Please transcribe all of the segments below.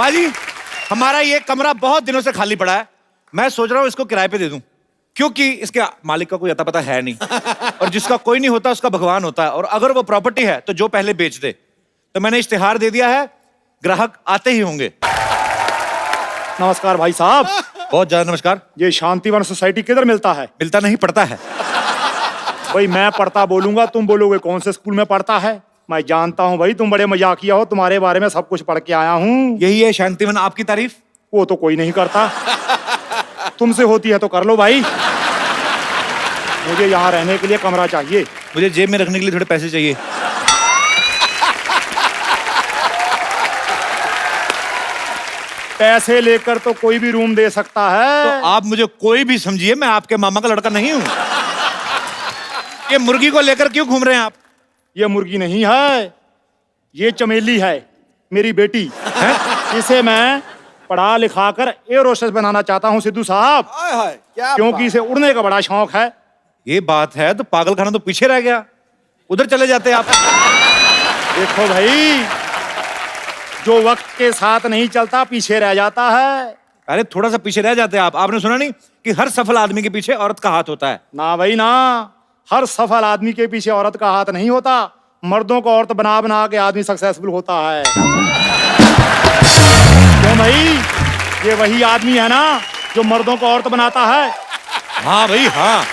पाजी, हमारा ये कमरा बहुत दिनों से खाली पड़ा है। मैं सोच रहा हूँ इसको किराए पे दे दूं, क्योंकि इसके मालिक का कोई अता पता है नहीं और जिसका कोई नहीं होता उसका भगवान होता है। और अगर वो प्रॉपर्टी है तो जो पहले बेच दे। तो मैंने इश्तिहार दे दिया है, ग्राहक आते ही होंगे। नमस्कार भाई साहब। बहुत ज्यादा नमस्कार। ये शांतिवन सोसाइटी किधर मिलता है? मिलता नहीं, पड़ता है। भाई मैं पढ़ता बोलूंगा, तुम बोलोगे कौन से स्कूल में पढ़ता है। मैं जानता हूँ भाई, तुम बड़े मजाकिया हो, तुम्हारे बारे में सब कुछ पढ़ के आया हूँ। यही है शांतिवन आपकी तारीफ? वो तो कोई नहीं करता, तुमसे होती है तो कर लो भाई। मुझे यहाँ रहने के लिए कमरा चाहिए। मुझे जेब में रखने के लिए थोड़े पैसे चाहिए। पैसे लेकर तो कोई भी रूम दे सकता है। तो आप मुझे कोई भी समझिए, मैं आपके मामा का लड़का नहीं हूँ। ये मुर्गी को लेकर क्यों घूम रहे हैं आप? ये मुर्गी नहीं है, ये चमेली है, मेरी बेटी है। इसे मैं पढ़ा लिखा कर एयर होस्टेस बनाना चाहता हूँ सिद्धू साहब, क्योंकि इसे उड़ने का बड़ा शौक है। ये बात है तो पागल खाना तो पीछे रह गया, उधर चले जाते आप। देखो भाई, जो वक्त के साथ नहीं चलता पीछे रह जाता है। अरे थोड़ा सा पीछे रह जाते आप। आपने सुना नहीं कि हर सफल आदमी के पीछे औरत का हाथ होता है? ना भाई ना, हर सफल आदमी के पीछे औरत का हाथ नहीं होता। मर्दों को औरत बना बना के आदमी सक्सेसफुल होता है। क्यों भाई, ये वही आदमी है ना जो मर्दों को औरत बनाता है। हाँ भाई हाँ।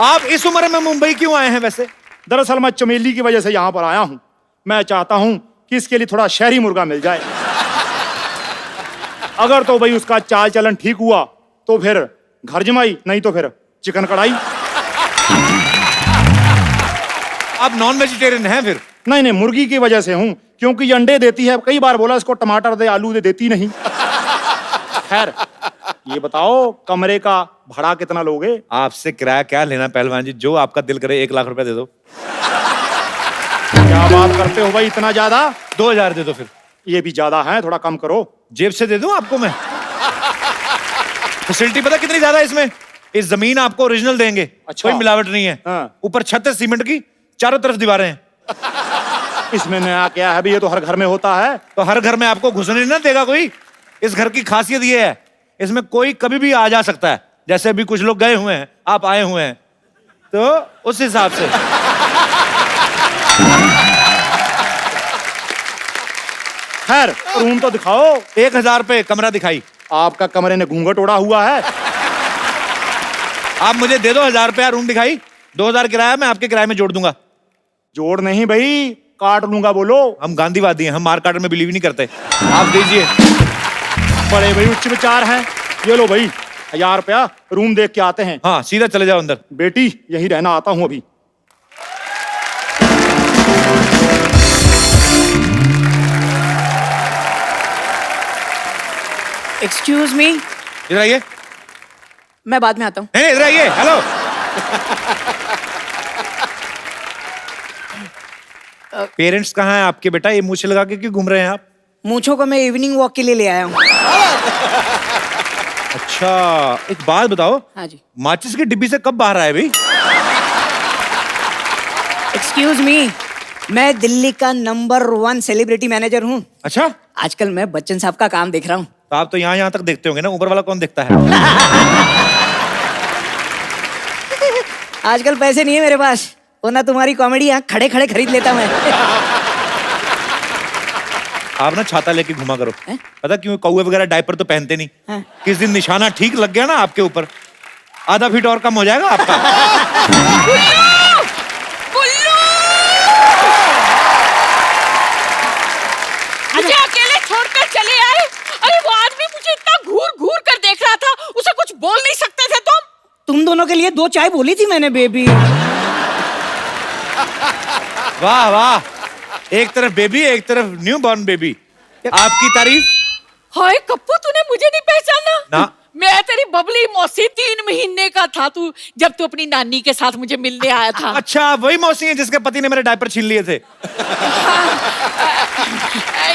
आप इस उम्र में मुंबई क्यों आए हैं वैसे? दरअसल मैं चमेली की वजह से यहाँ पर आया हूँ। मैं चाहता हूँ कि इसके लिए थोड़ा शहरी मुर्गा मिल जाए। अगर तो भाई उसका चाल चलन ठीक हुआ तो फिर घर जमाई, नहीं तो फिर चिकन कढ़ाई। आप नॉन वेजिटेरियन हैं फिर? नहीं नहीं, मुर्गी की वजह से हूँ, क्योंकि ये अंडे देती है। कई बार बोला इसको टमाटर दे, आलू दे, देती नहीं। खैर ये बताओ, कमरे का भाड़ा कितना लोगे? आपसे किराया क्या लेना पहलवान जी, जो आपका दिल करे 1 लाख रुपया दे दो। क्या बात करते हो भाई, इतना ज्यादा? 2000 दे दो फिर। ये भी ज्यादा है, थोड़ा कम करो। जेब से दे दूं आपको मैं? फैसिलिटी पता कितनी ज्यादा है इसमें? इस जमीन आपको ओरिजिनल देंगे। अच्छा। कोई मिलावट नहीं है। हाँ। ऊपर छत है सीमेंट की, चारों तरफ दीवारें हैं। इसमें नया क्या है भाई, ये तो हर घर में होता है। तो हर घर में आपको घुसने ना देगा कोई। इस घर की खासियत ये है, इसमें कोई कभी भी आ जा सकता है। जैसे अभी कुछ लोग गए हुए हैं, आप आए हुए हैं, तो उस हिसाब से। खैर रूम तो दिखाओ। 1000 पे कमरा दिखाई। आपका कमरे ने घूंघट ओढ़ा हुआ है। आप मुझे दे दो 1000 रुपया, रूम दिखाई। 2000 किराया मैं आपके किराए में जोड़ दूंगा। जोड़ नहीं भाई, काट लूंगा। बोलो। हम गांधीवादी हैं, हम मार काट में बिलीव नहीं करते। आप दीजिए। बड़े भाई उच्च विचार हैं। ये लो भाई 1000 रुपया, रूम देख के आते हैं। हाँ सीधा चले जाओ अंदर। बेटी यही रहना, आता हूँ अभी। एक्सक्यूज मी, इधर आइए। मैं बाद में आता हूँ। नहीं इधर आइए। हेलो। पेरेंट्स कहाँ हैं आपके बेटा? ये मूछें लगा के क्यों घूम रहे हैं आप? मूंछों को मैं इवनिंग वॉक के लिए ले आया हूँ। अच्छा एक बात बताओ। हाँ जी। माचिस की डिब्बी से कब बाहर आए भाई? एक्सक्यूज मी, मैं दिल्ली का नंबर 1 सेलिब्रिटी मैनेजर हूँ। अच्छा, आजकल मैं बच्चन साहब का काम देख रहा हूँ। तो आप तो यहाँ तक देखते होंगे ना, ऊपर वाला कौन देखता है? आजकल पैसे नहीं है मेरे पास, वरना तुम्हारी कॉमेडी यहाँ खड़े खड़े खरीद लेता मैं। आप ना छाता लेके घुमा करो। पता क्यों? कौवे वगैरह डायपर तो पहनते नहीं। हाँ। किस दिन निशाना ठीक लग गया ना आपके ऊपर, आधा फीट और कम हो जाएगा आपका। मुझे अकेले छोड़कर चले आए। अरे वो आदमी मुझे इतना घूर घूर कर देख रहा था, उसे कुछ बोल नहीं सकते थे तुम दोनों के लिए 2 चाय बोली थी मैंने बेबी। वाह वाह, एक तरफ बेबी, एक तरफ न्यू बॉर्न बेबी। आपकी तारीफ। हाय कप्पू, तूने मुझे नहीं पहचाना? ना। मैं तेरी बबली मौसी, 3 महीने का था तू जब तू अपनी नानी के साथ मुझे मिलने आया था। अच्छा वही मौसी है जिसके पति ने मेरे डायपर छीन लिए थे।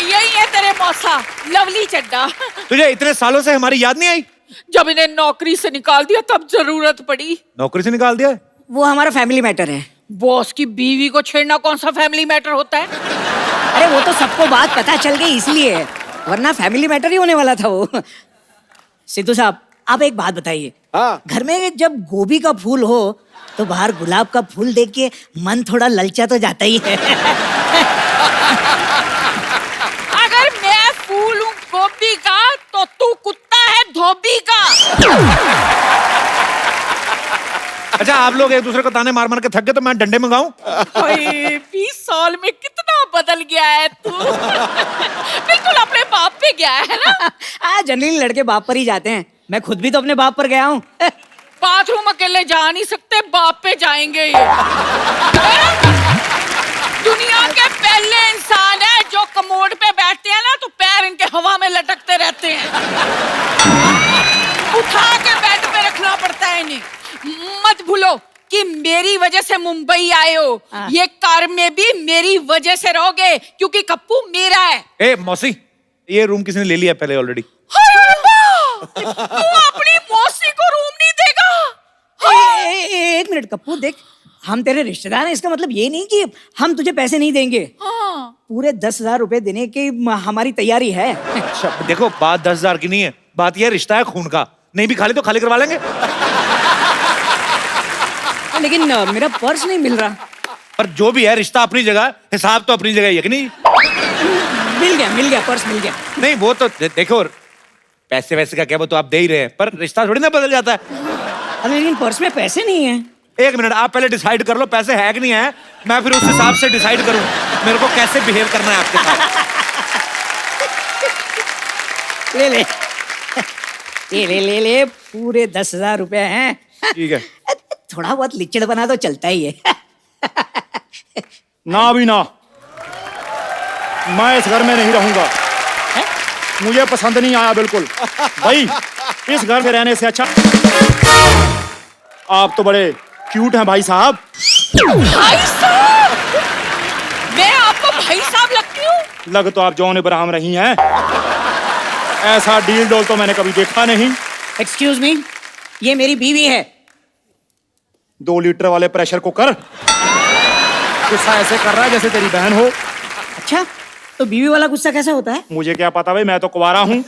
यही है तेरे मौसा, लवली चड्डा। तुझे इतने सालों से हमारी याद नहीं आई? जब इन्हें नौकरी से निकाल दिया तब जरूरत पड़ी। नौकरी से निकाल दिया? वो हमारा फैमिली मैटर है। बॉस की बीवी को छेड़ना कौन सा फैमिली मैटर होता है? अरे वो तो सबको बात पता चल गई इसलिए, वरना फैमिली मैटर ही होने वाला था वो। सिद्धू साहब, आप एक बात बताइए, हाँ। घर में जब गोभी का फूल हो तो बाहर गुलाब का फूल देख के मन थोड़ा ललचा तो जाता ही है। अगर मैं फूल हूँ गोभी का तो तू कुत्ता है धोबी का। अच्छा, आप लोग एक दूसरे को ताने मार मार के थक गए तो मैं डंडे मंगाऊं? 20 साल में कितना बदल गया है तू। बिल्कुल अपने बाप पे गया है ना। जनरली लड़के बाप पर ही जाते हैं, मैं खुद भी तो अपने बाप पर गया हूँ। बाथरूम अकेले जा नहीं सकते, बाप पे जाएंगे ये। दुनिया के पहले इंसान है जो कमोड पे बैठते हैं ना तो पैर इनके हवा में लटकते रहते हैं। उठा के बेड पे रखना पड़ता है इन्हें। मत भूलो कि मेरी वजह से मुंबई आए हो, ये कार में भी मेरी वजह से रहोगे क्योंकि कप्पू मेरा है। ए मौसी, ये रूम किसी ने ले लिया पहले ऑलरेडी। तू अपनी मौसी को रूम नहीं देगा? एक मिनट कप्पू, देख हम तेरे रिश्तेदार हैं, इसका मतलब ये नहीं कि हम तुझे पैसे नहीं देंगे। पूरे 10,000 रुपए देने की हमारी तैयारी है। अच्छा देखो, बात 10,000 की नहीं है, बात यह रिश्ता है खून का। नहीं भी खाली तो खाली करवा लेंगे। लेकिन मेरा पर्स नहीं मिल रहा। पर जो भी है, रिश्ता अपनी जगह, हिसाब तो अपनी जगह ही है कि नहीं? मिल गया पर्स मिल गया। नहीं वो तो देखो, पैसे वैसे का क्या, वो तो आप दे ही रहे हैं, पर रिश्ता थोड़ी ना बदल जाता है। अरे लेकिन पर्स में पैसे नहीं है। एक मिनट, आप पहले डिसाइड कर लो पैसे है कि नहीं है, मैं फिर उस हिसाब से डिसाइड करूं मेरे को कैसे बिहेव करना है आपके साथ। ले पूरे 10,000 रुपए हैं। ठीक है। थोड़ा बहुत लिचड़ बना तो चलता ही है। ना भी ना, मैं इस घर में नहीं रहूंगा, मुझे पसंद नहीं आया बिल्कुल। भाई इस घर में रहने से अच्छा, आप तो बड़े क्यूट हैं भाई साहब। भाई साहब, मैं आपको भाई साहब लगती हूँ? लग तो आप जॉन इब्राहिम रही हैं। ऐसा डील डोल तो मैंने कभी देखा नहीं। एक्सक्यूज मी, ये मेरी बीवी है। 2 लीटर वाले प्रेशर कुकर गुस्सा ऐसे कर रहा है जैसे तेरी बहन हो। अच्छा, तो बीवी वाला गुस्सा कैसे होता है? मुझे क्या पता भाई, मैं तो कुंवारा हूँ।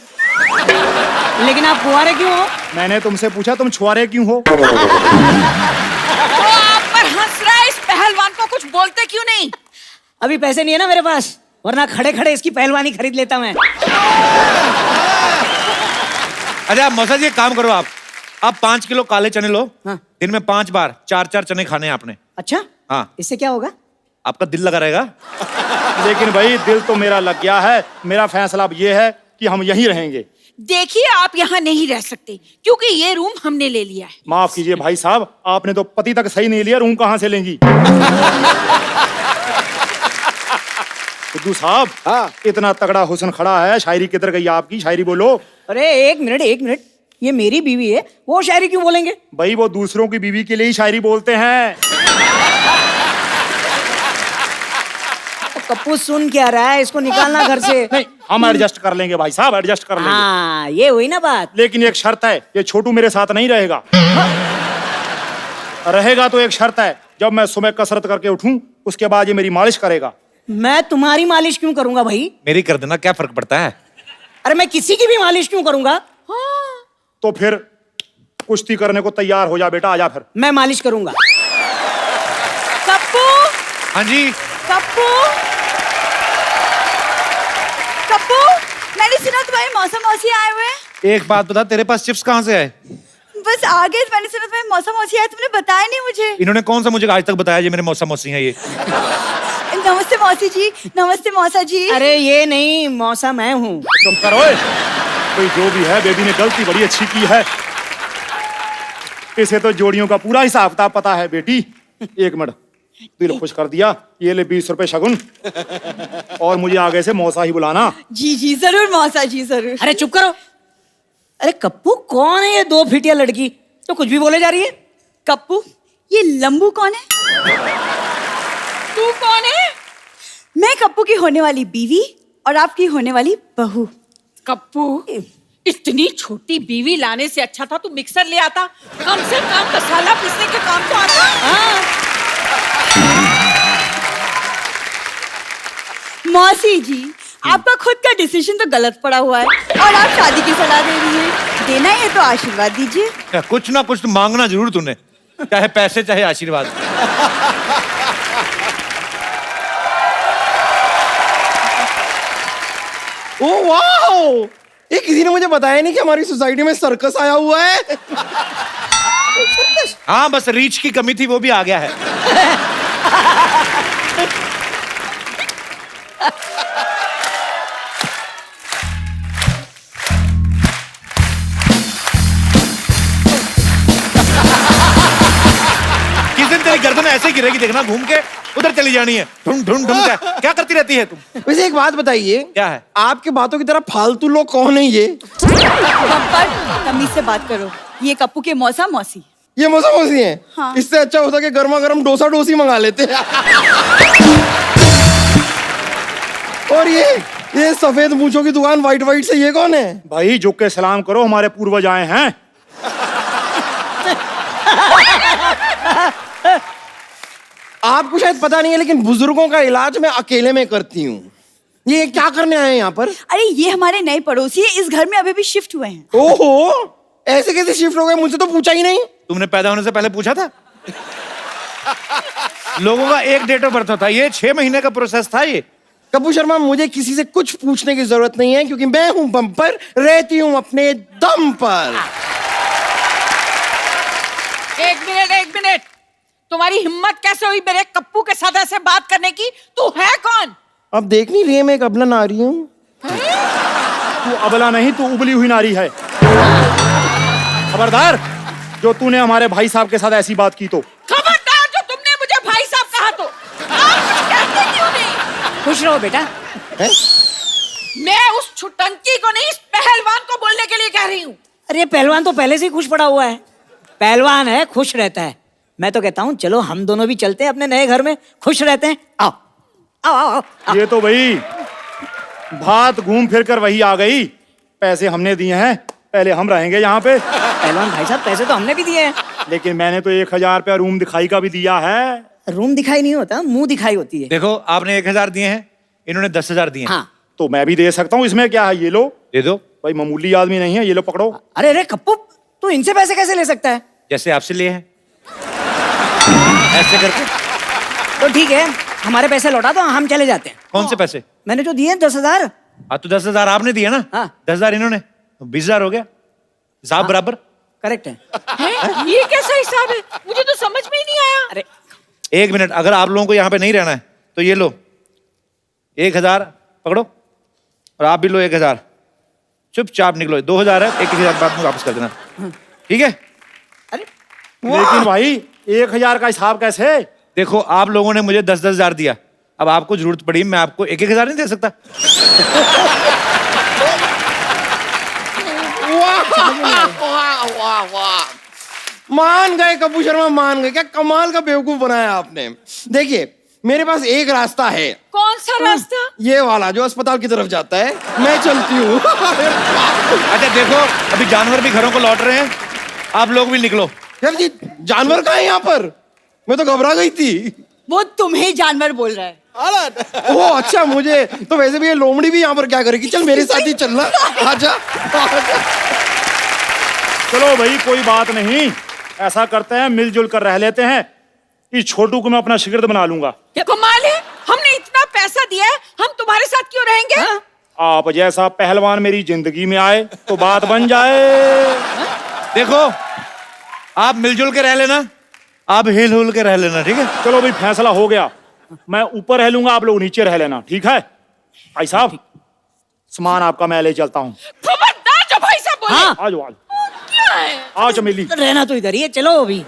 लेकिन आप कुंवारे क्यों हो? मैंने तुमसे पूछा तुम छुआरे क्यों हो। तो आप पर हंस रहा है, इस पहलवान को कुछ बोलते क्यों नहीं? अभी पैसे नहीं है ना मेरे पास, वरना खड़े खड़े इसकी पहलवानी खरीद लेता मैं। अच्छा मौसा जी, एक काम करो, आप 5 किलो काले चने लो। हाँ। दिन में 5 बार 4-4 चने खाने हैं आपने। अच्छा हाँ। इससे क्या होगा? आपका दिल लगा रहेगा। लेकिन भाई दिल तो मेरा लग गया है। मेरा फैसला अब ये है कि हम यहीं रहेंगे। देखिए, आप यहाँ नहीं रह सकते क्योंकि ये रूम हमने ले लिया है। माफ कीजिए भाई साहब, आपने तो पति तक सही नहीं लिया, रूम कहाँ से लेंगी। सिद्धू साहब, हाँ। इतना तगड़ा हुस्न खड़ा है, शायरी किधर गई आपकी? शायरी बोलो। अरे एक मिनट, ये मेरी बीवी है, वो शायरी क्यों बोलेंगे? भाई वो दूसरों की बीवी के लिए ही शायरी बोलते हैं। कप्पू सुन क्या रहा है, इसको निकालना घर से। नहीं, हम एडजस्ट कर लेंगे भाई साहब, एडजस्ट कर लेंगे। हाँ ये हुई ना बात। लेकिन एक शर्त है, ये छोटू मेरे साथ नहीं रहेगा। रहेगा तो एक शर्त है, जब मैं सुबह कसरत करके उठूं उसके बाद ये मेरी मालिश करेगा। मैं तुम्हारी मालिश क्यों करूंगा भाई? मेरी कर देना, क्या फर्क पड़ता है। अरे मैं किसी की भी मालिश क्यों करूंगा? तो फिर कुश्ती करने को तैयार हो जा बेटा, आजा फिर। मैं मालिश करूंगा। कप्पू, हाँ जी। कप्पू, कप्पू, मैंने सुना तुम्हारे मौसा मौसी आए हुए हैं। एक बात बता, तेरे पास चिप्स कहाँ से आए? बस आगे मैंने सुना तुम्हारे मौसा मौसी आए, तुमने बताया नहीं मुझे। इन्होंने कौन सा मुझे आज तक बताया ये मेरे मौसा मौसी हैं ये? नमस्ते मौसी जी, नमस्ते मौसा जी। अरे ये नहीं, मौसा मैं हूँ। चुप करो। कोई जो भी है, बेबी ने गलती बड़ी अच्छी की है। इसे तो जोड़ियों का पूरा हिसाब किताब पता है बेटी। एक मिनट, दिल खुश कर दिया। ये ले 20 रुपए शगुन, और मुझे आगे से मौसा ही बुलाना। जी जी जरूर मौसा जी, जरूर। अरे चुप करो। अरे कप्पू, कौन है ये 2 फीटिया लड़की तो कुछ भी बोले जा रही है? कप्पू, ये लंबू कौन है? तू कौन है? मैं कप्पू की होने वाली बीवी और आपकी होने वाली बहू। कप्पू, इतनी छोटी बीवी लाने से अच्छा था तू मिक्सर ले आता, कम से कम मसाला पीसने के काम तो आता। मौसी जी, आपका खुद का डिसीजन तो गलत पड़ा हुआ है और आप शादी की सलाह दे रही हैं। देना है तो आशीर्वाद दीजिए। कुछ ना कुछ तो मांगना जरूर तूने, चाहे पैसे चाहे आशीर्वाद। ओ वाह, ये किसी ने मुझे बताया नहीं कि हमारी सोसाइटी में सर्कस आया हुआ है। हाँ, बस रीच की कमी थी, वो भी आ गया है। किस दिन तेरी गर्दन ऐसे गिरेगी, देखना, घूम के उधर चली जानी है। ढूंढ ढूंढ ढूंढ क्या करती रहती है तुम? वैसे एक बात बताइए, क्या है? आपके बातों की तरह फालतू लोग कौन है ये? बब्बर, तमीज से बात करो। ये कप्पू के मौसा मौसी। ये मौसा मौसी हैं? हाँ। इससे अच्छा होता कि गर्मा गर्म डोसा डोसी मंगा लेते। और ये सफेद मूंछों की दुकान वाइट वाइट से ये कौन है? भाई झुक के सलाम करो, हमारे पूर्वज आए हैं। आपको शायद पता नहीं है, लेकिन बुजुर्गों का इलाज मैं अकेले में करती हूँ। ये क्या करने आए हैं यहाँ पर? अरे ये हमारे नए पड़ोसी है, इस घर में अभी भी शिफ्ट हुए हैं। ओहो, ऐसे कैसे शिफ्ट हो गए? मुझसे तो पूछा ही नहीं। तुमने पैदा होने से पहले पूछा था? लोगों का एक डेट ऑफ बर्थ होता है, ये 6 महीने का प्रोसेस था ये। कपूर शर्मा, मुझे किसी से कुछ पूछने की जरूरत नहीं है, क्योंकि मैं हूं बम पर, रहती हूं अपने दम पर। एक मिनट, तुम्हारी हिम्मत कैसे हुई मेरे कप्पू के साथ ऐसे बात करने की? तू है कौन? अब देख नहीं रही है, मैं एक अबला नारी हूँ। तू अबला नहीं, तू उबली हुई नारी है। खबरदार, जो तूने हमारे भाई साहब के साथ ऐसी बात की तो। खबरदार, जो तुमने मुझे भाई साहब कहा तो। आप कुछ कहते क्यों नहीं? खुश रहो बेटा। है? मैं उस छुटंकी को नहीं, इस पहलवान को बोलने के लिए कह रही हूँ। अरे पहलवान तो पहले से ही खुश पड़ा हुआ है। पहलवान है, खुश रहता है। मैं तो कहता हूँ चलो हम दोनों भी चलते हैं अपने नए घर में, खुश रहते हैं। आओ आओ आओ, आओ। ये तो भाई बात घूम फिर कर वही आ गई। पैसे हमने दिए हैं, पहले हम रहेंगे यहाँ पे। पहलवान भाई साहब, पैसे तो हमने भी दिए हैं। लेकिन मैंने तो 1000 रुपया रूम दिखाई का भी दिया है। रूम दिखाई नहीं होता, मुंह दिखाई होती है। देखो, आपने 1000 दिए हैं, इन्होंने 10,000 दिए हैं। हाँ। तो मैं भी दे सकता हूँ, इसमें क्या है? ये लो। दे दो। भाई मामूली आदमी नहीं है, ये लो पकड़ो। अरे अरे कप्पू, तू इनसे पैसे कैसे ले सकता है? जैसे आपसे लिए हैं, ऐसे करके। तो ठीक है, हमारे पैसे लौटा दो, हम चले जाते हैं। कौन से पैसे? मैंने जो दिए 10,000। हाँ, तो 10,000 आपने दिए ना? हाँ। 10,000 इन्होंने, तो 20,000 हो गया। हिसाब बराबर। करेक्ट है। हैं? ये कैसा हिसाब है? मुझे तो समझ में ही नहीं आया। अरे 1 मिनट, अगर आप लोगों को यहाँ पे नहीं रहना है तो ये लो, 1000 पकड़ो, और आप भी लो 1000। चुपचाप निकलो। 2000 है, 1,000 बाद में वापस कर देना, ठीक है? अरे लेकिन भाई 1000 का हिसाब कैसे? देखो, आप लोगों ने मुझे 10,000 दिया, अब आपको जरूरत पड़ी, मैं आपको 1,000 नहीं दे सकता। मान गए कपूर शर्मा, मान गए। क्या कमाल का बेवकूफ बनाया आपने। देखिए, मेरे पास एक रास्ता है। कौन सा रास्ता? ये वाला जो अस्पताल की तरफ जाता है। मैं चलती हूँ। अच्छा देखो, अभी जानवर भी घरों को लौट रहे हैं, आप लोग भी निकलो। यार जी, जानवर कहाँ है यहाँ पर? मैं तो घबरा गई थी। वो तुम्हें जानवर बोल रहा है। ओह अच्छा, मुझे तो वैसे भी ये लोमड़ी भी यहाँ पर क्या करेगी। चल मेरे साथ ही चलना। आजा, आजा। चलो भाई, कोई बात नहीं, ऐसा करते हैं, मिलजुल कर रह लेते हैं। इस छोटू को मैं अपना शिगिर्द बना लूंगा। कमाल है, हमने इतना पैसा दिया है, हम तुम्हारे साथ क्यों रहेंगे? हाँ? आप जैसा पहलवान मेरी जिंदगी में आए तो बात बन जाए। देखो, आप मिलजुल के रह लेना, आप हिल हुल के रह लेना, ठीक है? चलो भाई, फैसला हो गया। मैं ऊपर रह लूंगा, आप लोग नीचे रह लेना, ठीक है? भाई साहब, सामान आपका मैं ले चलता हूँ। खबरदार, जो भाई साहब बोले। हाँ। आज वाल क्या है? आओ चमेली। रहना तो इधर ही है, चलो अभी।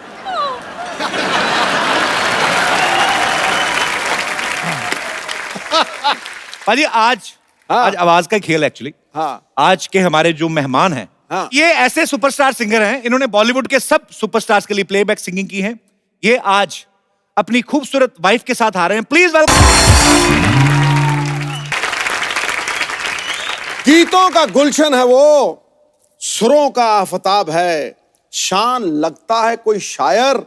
भाजी, आज आवाज का खेल एक्चुअली। हाँ। आज के हमारे जो मेहमान हैं, हाँ। ये ऐसे सुपरस्टार सिंगर हैं, इन्होंने बॉलीवुड के सब सुपरस्टार्स के लिए प्लेबैक सिंगिंग की है। ये आज अपनी खूबसूरत वाइफ के साथ आ रहे हैं। Please welcome. गीतों का गुलशन है वो, सुरों का आफताब है, शान लगता है कोई शायर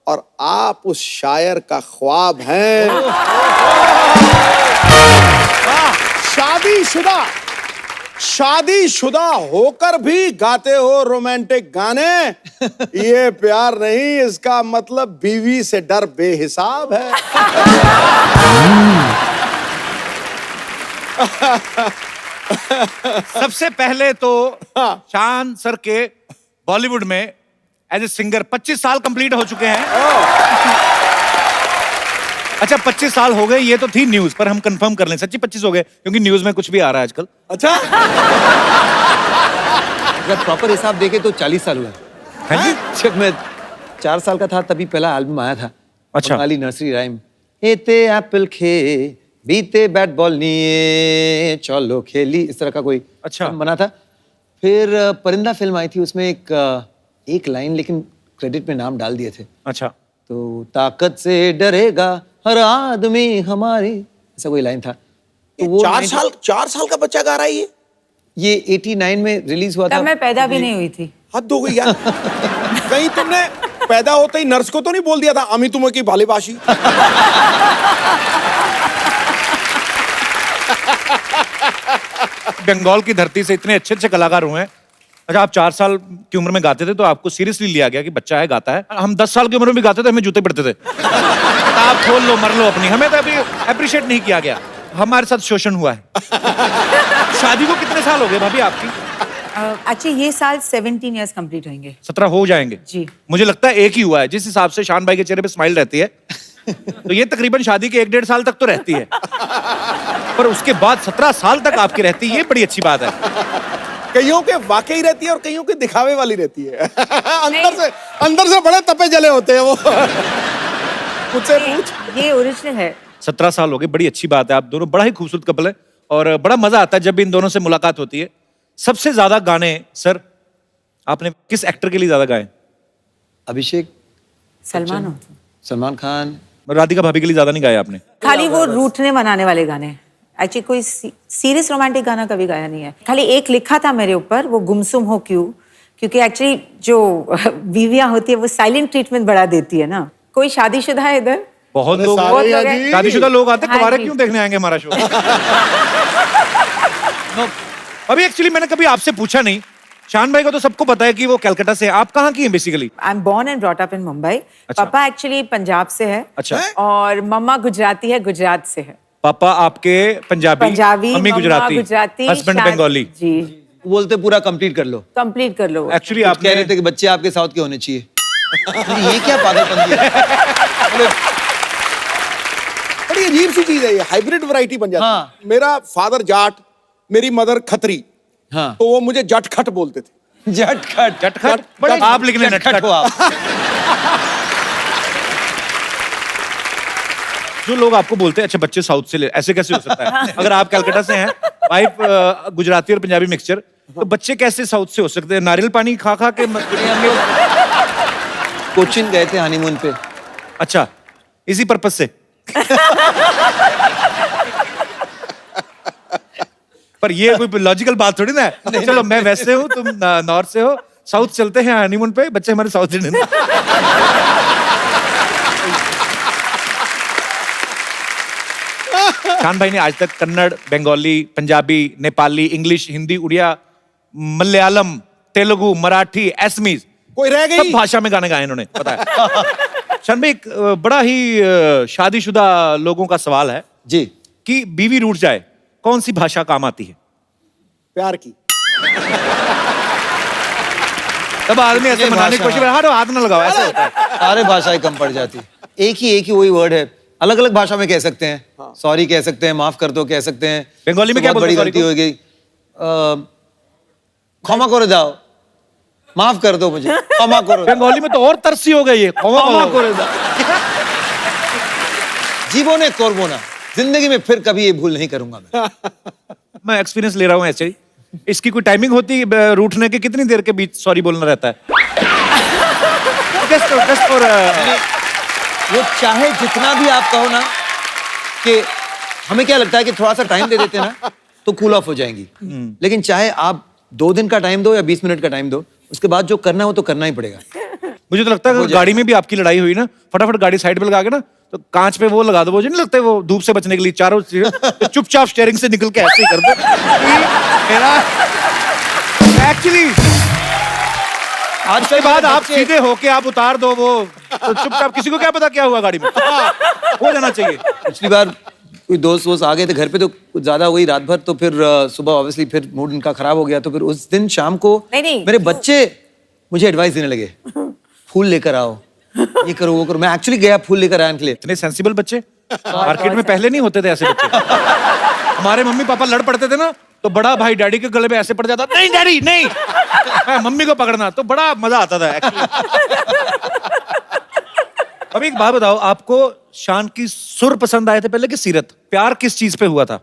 और आप उस शायर का ख्वाब हैं। शादीशुदा होकर भी गाते हो रोमांटिक गाने। ये प्यार नहीं, इसका मतलब बीवी से डर बेहिसाब है। सबसे पहले तो शान सर के बॉलीवुड में एज ए सिंगर 25 साल कंप्लीट हो चुके हैं। अच्छा 25 साल हो गए, ये तो थी न्यूज, पर हम कंफर्म कर लें सच्ची 25 हो गए, क्योंकि न्यूज में कुछ भी आ रहा है आजकल। अच्छा, अगर प्रॉपर हिसाब देखे तो 40 साल हुआ है। हाँ जी? जब मैं 4 साल का था तभी पहला एल्बम आया था। अच्छा। Bengali nursery rhyme. एते एप्पल खे बीते बैट बॉल निये चलो खेली, इस तरह का कोई अच्छा। फिल्म बना था। फिर परिंदा फिल्म आई थी, उसमें एक लाइन लेकिन क्रेडिट में नाम डाल दिए थे। अच्छा। तो ताकत से डरेगा हर आदमी हमारी, ऐसा कोई लाइन था। तो वो 4 साल का बच्चा गा रहा है ये 89 में रिलीज हुआ था। तब मैं पैदा भी नहीं हुई थी। हद हो गई यार। कहीं तुमने पैदा होते ही नर्स को तो नहीं बोल दिया था अमी तुम्हें की भालीबाशी? बंगाल की धरती से इतने अच्छे अच्छे कलाकार हुए हैं। अच्छा, आप 4 साल की उम्र में गाते थे तो आपको सीरियसली लिया गया कि बच्चा है गाता है। हम 10 साल की उम्र में भी गाते थे, हमें जूते पड़ते थे। किताब खोल लो मर लो अपनी, हमें तो अभी अप्रिशिएट नहीं किया गया। हमारे साथ शोषण हुआ है। शादी को कितने साल हो गए भाभी आपकी? अच्छा ये साल 17 इयर्स कंप्लीट होंगे। 17 हो जाएंगे जी। मुझे लगता है एक ही हुआ है, जिस हिसाब से शान भाई के चेहरे पे स्माइल रहती है तो ये तकरीबन शादी के 1-1.5 साल तक तो रहती है, पर उसके बाद 17 साल तक आपकी रहती है, ये बड़ी अच्छी बात है। कईयों के वाकई रहती है और कईयों के दिखावे वाली रहती है। अंदर से बड़े तपे जले होते हैं वो। मुझसे पूछ। ये ओरिजिनल है। 17 साल हो गए, बड़ी अच्छी बात है। आप दोनों बड़ा ही खूबसूरत कपल है और बड़ा मजा आता है जब भी इन दोनों से मुलाकात होती है। सबसे ज्यादा गाने सर आपने किस एक्टर के लिए ज्यादा गाए? अभिषेक, सलमान खान। राधिका भाभी के लिए ज्यादा नहीं गाए आपने? खाली वो रूठने मनाने वाले गाने। एक्चुअली कोई सीरियस रोमांटिक गाना कभी गाया नहीं है। खाली एक लिखा था मेरे ऊपर, वो गुमसुम हो क्यों, क्योंकि एक्चुअली जो बीवियां होती है वो साइलेंट ट्रीटमेंट बड़ा देती है ना। कोई शादीशुदा है इधर? बहुत लोग शादीशुदा लोग आते, हाँ कुंवारे जी। क्यों देखने आएंगे हमारा शो? अभी एक्चुअली मैंने कभी आपसे पूछा नहीं। शान भाई को तो सबको पता है कि वो कलकत्ता से हैं। आप कहाँ की हैं basically? I am born and brought up in Mumbai. अच्छा। पापा एक्चुअली पंजाब से है। अच्छा। और मम्मा गुजराती है, गुजरात से है। पापा आपके Punjabi, mummy mamma Gujarati, husband Bengali. जी। बोलते पूरा कंप्लीट कर लो। कंप्लीट कर लो। एक्चुअली आप आप कह रहे थे कि बच्चे आपके साउथ के होने चाहिए। ये क्या पागलपंती है? बड़ी अजीब सी चीज है ये, हाइब्रिड वैरायटी बन जाती है। हाँ। मेरा फादर जाट, मेरी मदर खत्री, हाँ। तो वो मुझे जटखट बोलते थे। झटखट जटखट, बड़े आप लिख लें नटखट हो आप। जो लोग आपको बोलते हैं अच्छा बच्चे साउथ से ले, ऐसे कैसे हो सकता है? अगर आप कलकत्ता से हैं, वाइफ गुजराती और पंजाबी मिक्सचर, तो बच्चे कैसे साउथ से हो सकते हैं? नारियल पानी खा खा के कोचिन गए थे हनीमून पे। अच्छा, इसी पर्पस से। पर ये कोई लॉजिकल बात थोड़ी ना है। चलो मैं वैसे हूँ, तुम नॉर्थ से हो, साउथ चलते हैं हनीमून पे, बच्चे हमारे साउथ इंडियन। शान भाई ने आज तक कन्नड़, बंगाली, पंजाबी, नेपाली, इंग्लिश, हिंदी, उड़िया, मलयालम, तेलुगु, मराठी, असमीज, कोई रह गई? सब भाषा में गाने गाए इन्होंने, पता है। शान भाई, एक बड़ा ही शादीशुदा लोगों का सवाल है जी कि बीवी रूठ जाए, कौन सी भाषा काम आती है? प्यार की। तब आदमी ऐसे मनाने की कोशिश, हटो हाथ ना लगाओ, ऐसे होता है। सारे भाषाएं कम पड़ जाती। एक ही वही वर्ड है, अलग अलग भाषा में कह सकते हैं। सॉरी कह सकते हैं, माफ कर दो कह सकते हैं। बंगाली में क्या बहुत बोलते बड़ी हैं गलती हो गई, क्षमा करो जाओ, माफ कर दो मुझे, क्षमा करो। बंगाली में तो और तरसी हो गई है, क्षमा करो। जीवोने कोरबो ना, जिंदगी में फिर कभी ये भूल नहीं करूंगा मैं। मैं एक्सपीरियंस ले रहा हूँ ऐसे ही। इसकी कोई टाइमिंग होती है रूठने के? कितनी देर के बीच सॉरी बोलना रहता है? just for, वो चाहे जितना भी आप कहो ना, कि हमें क्या लगता है कि थोड़ा सा टाइम दे देते ना तो कूल ऑफ हो जाएंगी, लेकिन चाहे आप 2 दिन का टाइम दो या 20 मिनट का टाइम दो, उसके बाद जो करना है वो तो करना ही पड़ेगा। मुझे तो लगता है अगर गाड़ी में भी आपकी लड़ाई हुई ना, फटाफट गाड़ी साइड पे लगा के ना, तो कांच पे वो लगा दो, वो जो नहीं लगता है वो धूप से बचने के लिए चारों तो चुपचाप स्टीयरिंग से निकल के ऐसे ही कर दो। मेरा एक्चुअली आज के बाद आप सीधे होके आप उतार दो वो, तो चुपचाप, किसी को क्या पता क्या हुआ गाड़ी में, हो जाना चाहिए। पिछली बार कोई दोस्त वोस्त आ गए थे घर पे, तो कुछ ज्यादा हुई रात भर, तो फिर सुबह ऑब्वियसली फिर मूड उनका खराब हो गया, तो फिर उस दिन शाम को नहीं। मेरे बच्चे मुझे एडवाइस देने लगे, फूल लेकर आओ, ये करो वो करो। मैं एक्चुअली गया फूल लेकर आने के लिए। इतने सेंसिबल बच्चे मार्केट में पहले नहीं होते थे ऐसे बच्चे। हमारे मम्मी पापा लड़ पड़ते थे ना, तो बड़ा भाई डैडी के गले में ऐसे पड़ जाता, नहीं डैडी नहीं, मम्मी को पकड़ना, तो बड़ा मजा आता था एक्चुअली। अब एक बात बताओ, आपको शान की सुर पसंद आए थे पहले कि सीरत? प्यार किस चीज पे हुआ था?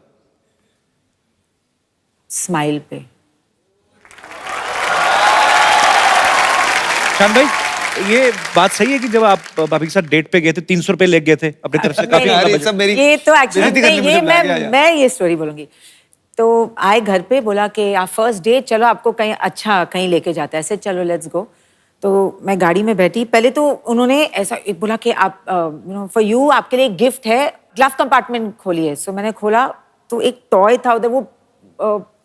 स्माइल पे। शान भाई, ये बात सही है कि जब आप भाभी के साथ डेट पे गए थे 300 रुपए ले गए थे अपनी तरफ से? काफी यार, ये सब मेरी ये तो एक्चुअली बेइज्जती करने में ये जब लग गया यार। मैं ये स्टोरी बोलूंगी। तो आए घर पे, बोला कि आप फर्स्ट डे चलो आपको कहीं अच्छा कहीं लेके जाता है, ऐसे चलो लेट्स गो। तो मैं गाड़ी में बैठी, पहले तो उन्होंने ऐसा बोला कि आप फॉर यू, आपके लिए गिफ्ट है, ग्लव कंपार्टमेंट खोलिए। सो मैंने खोला तो एक टॉय था उधर, वो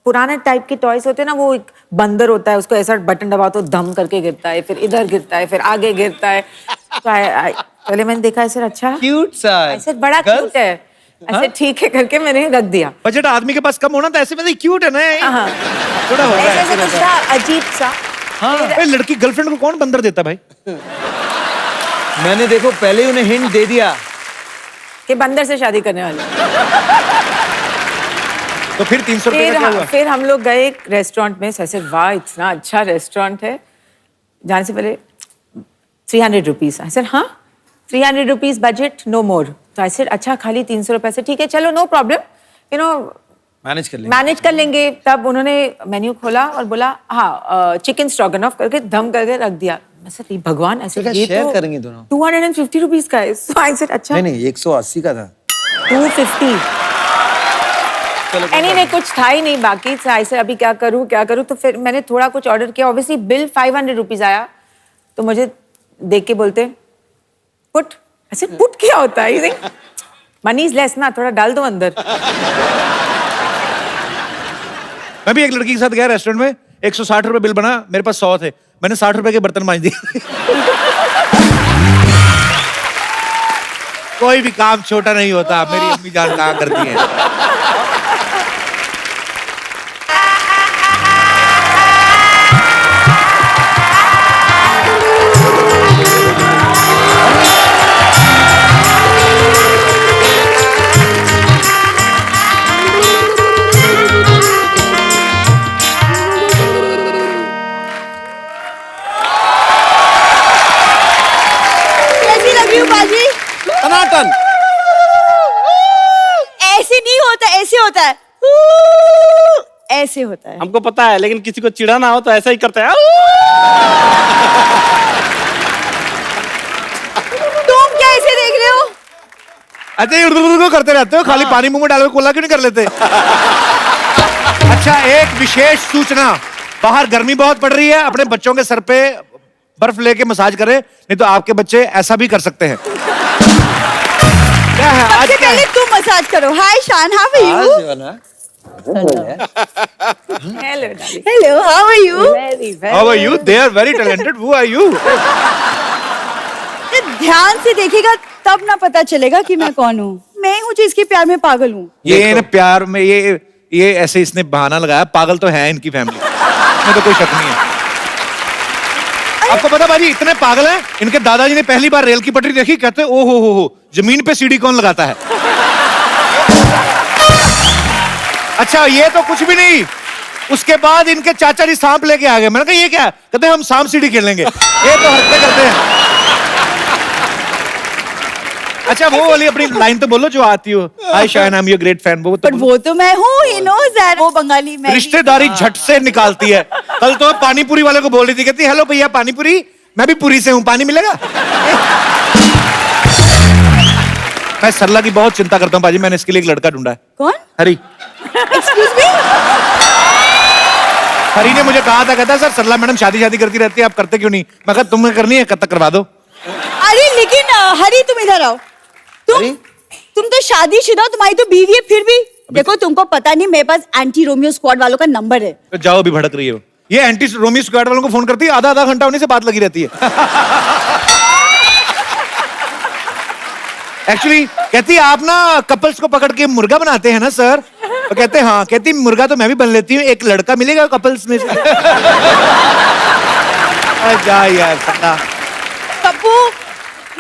पुराने टाइप के टॉयज होते हैं ना, वो एक बंदर होता है, उसको ऐसा बटन दबाओ तो धम करके गिरता है, फिर इधर गिरता है, फिर आगे गिरता है। तो पहले मैंने देखा ऐसे, अच्छा क्यूट सा ऐसे बड़ा क्यूट है, ऐसे ठीक है करके मैंने रख दिया। बजट आदमी के पास कम होना, तो ऐसे में क्यूट है ना, हाँ, थोड़ा होता ऐसे है। ऐसे कुछ था अजीब सा। हाँ, लड़की गर्लफ्रेंड को कौन बंदर देता भाई? मैंने देखो पहले ही उन्हें हिंट दे दिया कि बंदर से शादी करने वाले। तो फिर 300 रुपए का क्या हुआ? फिर हम लोग गए एक रेस्टोरेंट में, ऐसे वाह इतना अच्छा रेस्टोरेंट है, जाने से पहले 300 रुपीज। आई सेड हाँ 300 रुपीज बजट, नो मोर। तो आई सेड अच्छा खाली 300 रुपए से ठीक है, चलो no problem, you know manage कर लेंगे। तब उन्होंने मेन्यू खोला और बोला हाँ चिकन स्ट्रोगनॉफ करके धम करके रख दिया। मैं सर भगवान, ऐसे ये शेयर तो करेंगे दोनों। 250 रुपीज का है। सो आई सेड अच्छा नहीं 180 का था। 250। एनीवे कुछ था ही नहीं बाकी, तो ऐसे अभी क्या करूं। तो फिर मैंने थोड़ा कुछ ऑर्डर किया, ऑब्वियसली बिल 500 रुपीज आया। तो मुझे देख के बोलते पुट, ऐसे पुट क्या होता है? मनी इज लेस ना, थोड़ा डाल दो अंदर। मैं भी एक लड़की के साथ गया रेस्टोरेंट में, 160 रुपए बिल बना, मेरे पास 100 थे, मैंने 60 रुपए के बर्तन मांज दिए। कोई भी काम छोटा नहीं होता, मेरी अम्मी जान कहा करती है। कैसी लग रही हूँ बाजी? टनाटन। ऐसे नहीं होता, ऐसे होता है, ऐसे होता है। हमको पता है, लेकिन किसी को चिढ़ाना हो तो ऐसा ही करते हैं। तुम क्या ऐसे देख रहे हो? अच्छा उर्दू करते रहते हो, खाली पानी मुंह में डाल के कोला क्यों नहीं कर लेते? अच्छा, एक विशेष सूचना, बाहर गर्मी बहुत पड़ रही है, अपने बच्चों के सर पे बर्फ लेके मसाज करें, नहीं तो आपके बच्चे ऐसा भी कर सकते हैं। क्या है आज? सबसे पहले तुम मसाज करो। Hi Shaan, how are you? Hello hello, how are you? Very How are you? They are very talented. Who are you? ध्यान से देखेगा तब ना पता चलेगा कि मैं कौन हूँ। मैं हूँ जो इसके प्यार में पागल हूँ। ये ना प्यार में ये ऐसे इसने बहाना लगाया, पागल तो है इनकी फैमिली, इसमें तो कोई शक नहीं है। आपको पता बाजी, इतने पागल हैं, इनके दादाजी ने पहली बार रेल की पटरी देखी, कहते ओ हो जमीन पे सीढ़ी कौन लगाता है? अच्छा ये तो कुछ भी नहीं, उसके बाद इनके चाचा जी सांप लेके आ गए। मैंने कहा ये क्या? कहते हम सांप सीढ़ी खेलेंगे। ये तो हरकतें करते हैं। अच्छा वो वाली अपनी लाइन तो बोलो जो आती हो, hi Shayan, I am your great fan. वो पर वो तो मैं हूँ, ही नोज़ दैट। वो बंगाली मैं। रिश्तेदारी झट से निकालती है। कल तो पानी पूरी वाले को बोल रही थी, कहती हेलो भैया पानी पूरी, मैं भी पूरी से हूँ, पानी मिलेगा? मैं सरला की बहुत चिंता करता हूँ बाजी, मैंने इसके लिए एक लड़का ढूंढा है। कौन? हरी। Excuse me? हरी ने मुझे कहा था, कहता सर सरला मैडम शादी करती रहती है, आप करते क्यों नहीं? मैं कहा तुम्हें करनी है, कब तक करवा दो। अरे लेकिन हरी तुम इधर आओ। तुम तो शादीशुदा, तुम्हारी तो बीवी है, फिर भी देखो तुमको पता नहीं मेरे पास एंटी रोमियो स्क्वाड वालों का नंबर है। तो जाओ, अभी भड़क रही है वो। ये एंटी रोमियो स्क्वाड वालों को फोन करती है, आधा घंटा उन्हीं से बात लगी रहती है। एक्चुअली कहती है आप ना कपल्स को पकड़ के मुर्गा बनाते हैं ना सर? तो कहते हैं हाँ। कहती मुर्गा तो मैं भी बन लेती हूँ, एक लड़का मिलेगा कपल्स में से। जा यार पप्पू,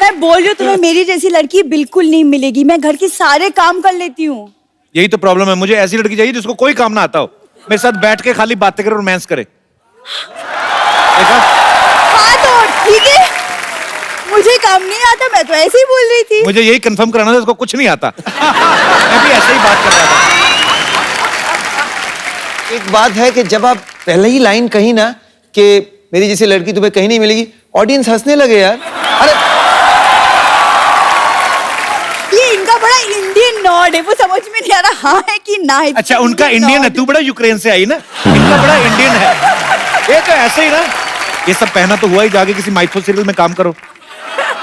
मैं बोल रही हूँ तुम्हें मेरी जैसी लड़की बिल्कुल नहीं मिलेगी। मैं घर के सारे काम कर लेती हूँ। यही तो प्रॉब्लम है, मुझे ऐसी लड़की चाहिए जिसको कोई काम ना आता हो, मेरे साथ बैठ के खाली बातें करे, रोमांस करे। देखा? हाँ तो ठीक है, मुझे काम नहीं आता, मैं तो ऐसे ही बोल रही थी। मुझे यही कंफर्म कराना था, इसको कुछ नहीं आता। मैं भी ऐसे ही बात कर रहा था। एक बात है कि जब आप पहले ही लाइन कही ना कि मेरी जैसी लड़की तुम्हें कहीं नहीं मिलेगी, ऑडियंस हंसने लगे यार। अरे ये इनका बड़ा इंडियन नॉड है, वो समझ में नहीं आ रहा हाँ है कि ना है। अच्छा उनका इंडियन है, तू बड़ा यूक्रेन से आई ना, इनका बड़ा इंडियन है। ये तो ऐसे ही ना, ये सब पहना तो हुआ ही, जाके किसी माइथो सीरियल में काम करो।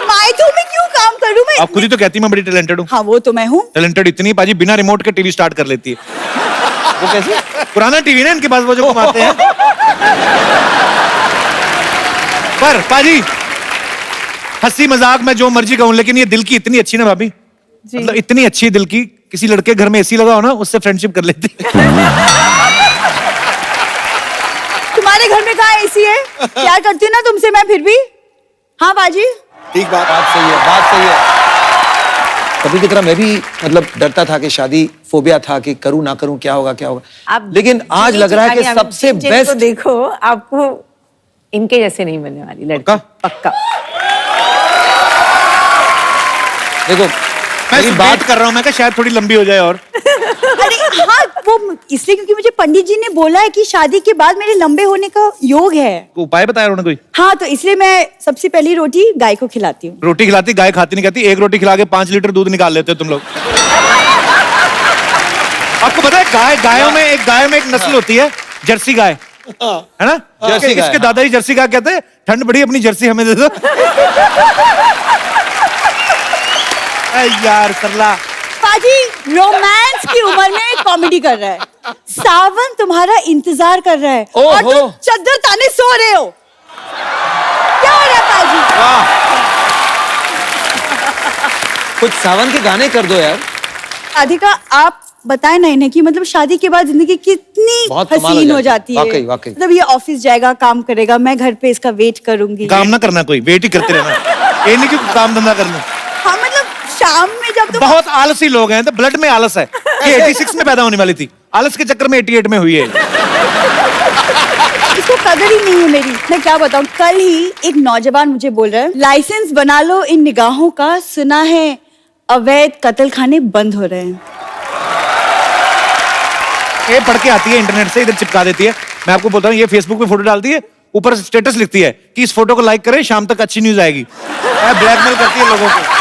माइथो में क्यों काम करूं मैं? आप खुद ही तो कहती मैं बड़ी टैलेंटेड हूँ। हाँ वो तो मैं हूँ। टैलेंटेड इतनी पाजी बिना रिमोट के टीवी स्टार्ट कर लेती है। वो कैसे? पुराना टीवी ना इनके पास, वो जो घुमाते हैं। पर पाजी हंसी मजाक में जो मर्जी कहूं, लेकिन ये दिल की इतनी अच्छी ना भाभी, मतलब इतनी अच्छी दिल की, किसी लड़के घर में एसी लगा हो ना, उससे फ्रेंडशिप कर लेती। तुम्हारे घर में कहाँ एसी है? प्यार करती हूँ ना तुमसे मैं फिर भी। हाँ बाजी, ठीक बात। बात सही है, बात सही है। कभी की तरह मैं भी मतलब डरता था कि शादी फोबिया था कि करूं ना करूं, क्या होगा क्या होगा। आप लेकिन आज लग रहा है कि सबसे बेस्ट। देखो आपको इनके जैसे नहीं मिलने वाली लड़की। पक्का। देखो मैं बात कर रहा हूँ, मैं कहा शायद थोड़ी लंबी हो जाए और। अरे हाँ वो इसलिए क्योंकि मुझे पंडित जी ने बोला है कि शादी के बाद मेरे लंबे होने का योग है। उपाय बताया उन्होंने कोई? हाँ तो इसलिए मैं सबसे पहली रोटी गाय को खिलाती हूँ। रोटी खिलाती, गाय खाती नहीं कहती। एक रोटी खिला के 5 लीटर दूध निकाल लेते हो तुम लोग। आपको पता है गायों में एक नस्ल होती है जर्सी गाय, है ना? जर्सी गाय, इसके दादाजी जर्सी गाय कहते हैं, ठंड बड़ी अपनी जर्सी हमें दे दो। यार सरला पाजी रोमांस की उम्र में कॉमेडी कर रहा है। सावन तुम्हारा इंतजार कर रहा है और तुम चद्दर ताने सो रहे हो। क्या हो रहा है पाजी? कुछ सावन के गाने कर दो यार। राधिका आप बताएं ना इन्हें कि मतलब शादी के बाद जिंदगी कितनी बहुत कमाल हसीन हो जाती है। वाकई वाकई। मतलब ये ऑफिस जाएगा, काम करेगा, मैं घर पे इसका वेट करूंगी। काम ना करना, कोई वेट ही करते रहना। ये नहीं कि काम धंधा करना। हाँ मतलब शाम में जब तुम बहुत आलसी लोग हैं, तो ब्लड में आलस है। ये 86 में पैदा होने वाली थी, आलस के चक्कर में 88 में हुई है। इसको कदर ही नहीं है मेरी। मैं क्या बताऊं, कल ही एक नौजवान मुझे बोल रहा है लाइसेंस बना लो इन निगाहों का, सुना है अवैध कत्ल खाने बंद हो रहे हैं। ये पढ़ के आती है इंटरनेट से, इधर चिपका देती है। मैं आपको बोलता हूँ, ये फेसबुक पे फोटो डालती है, ऊपर स्टेटस लिखती है कि इस फोटो को लाइक करें, शाम तक अच्छी न्यूज आएगी। ब्लैकमेल करती है लोगों को।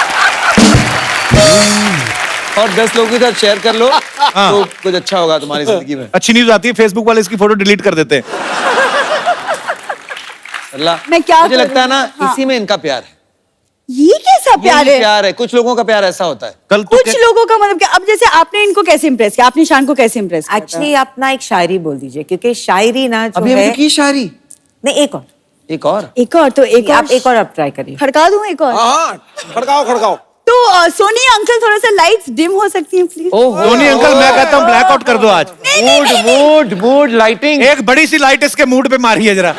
और 10 लोगों के साथ शेयर कर लो तो कुछ अच्छा होगा तुम्हारी जिंदगी में। अच्छी न्यूज आती है, फेसबुक वाले इसकी फोटो डिलीट कर देते हैं। अल्लाह, मैं क्या मुझे लगता है ना हाँ। इसी में इनका प्यार है। ये कैसा प्यार है? प्यार है, कुछ लोगों का प्यार ऐसा होता है। कल तो कुछ लोगों का मतलब क्या? अब जैसे आपने इनको कैसे इम्प्रेस किया, आपने शान को कैसे इम्प्रेस किया? एक्चुअली आप ना एक शायरी बोल दीजिए, क्योंकि शायरी ना जो अभी है हमने की शायरी। नहीं, एक और एक और एक और तो एक आप एक और आप ट्राई करिए। खड़का दूं एक और? हाँ खड़काओ खड़काओ। तो सोनी अंकल थोड़ा सा लाइट्स डिम हो सकती हैं प्लीज? सोनी अंकल मैं कहता हूँ ब्लैकआउट कर दो आज। Mood lighting. एक बड़ी सी लाइट इसके मूड पे मारी है जरा।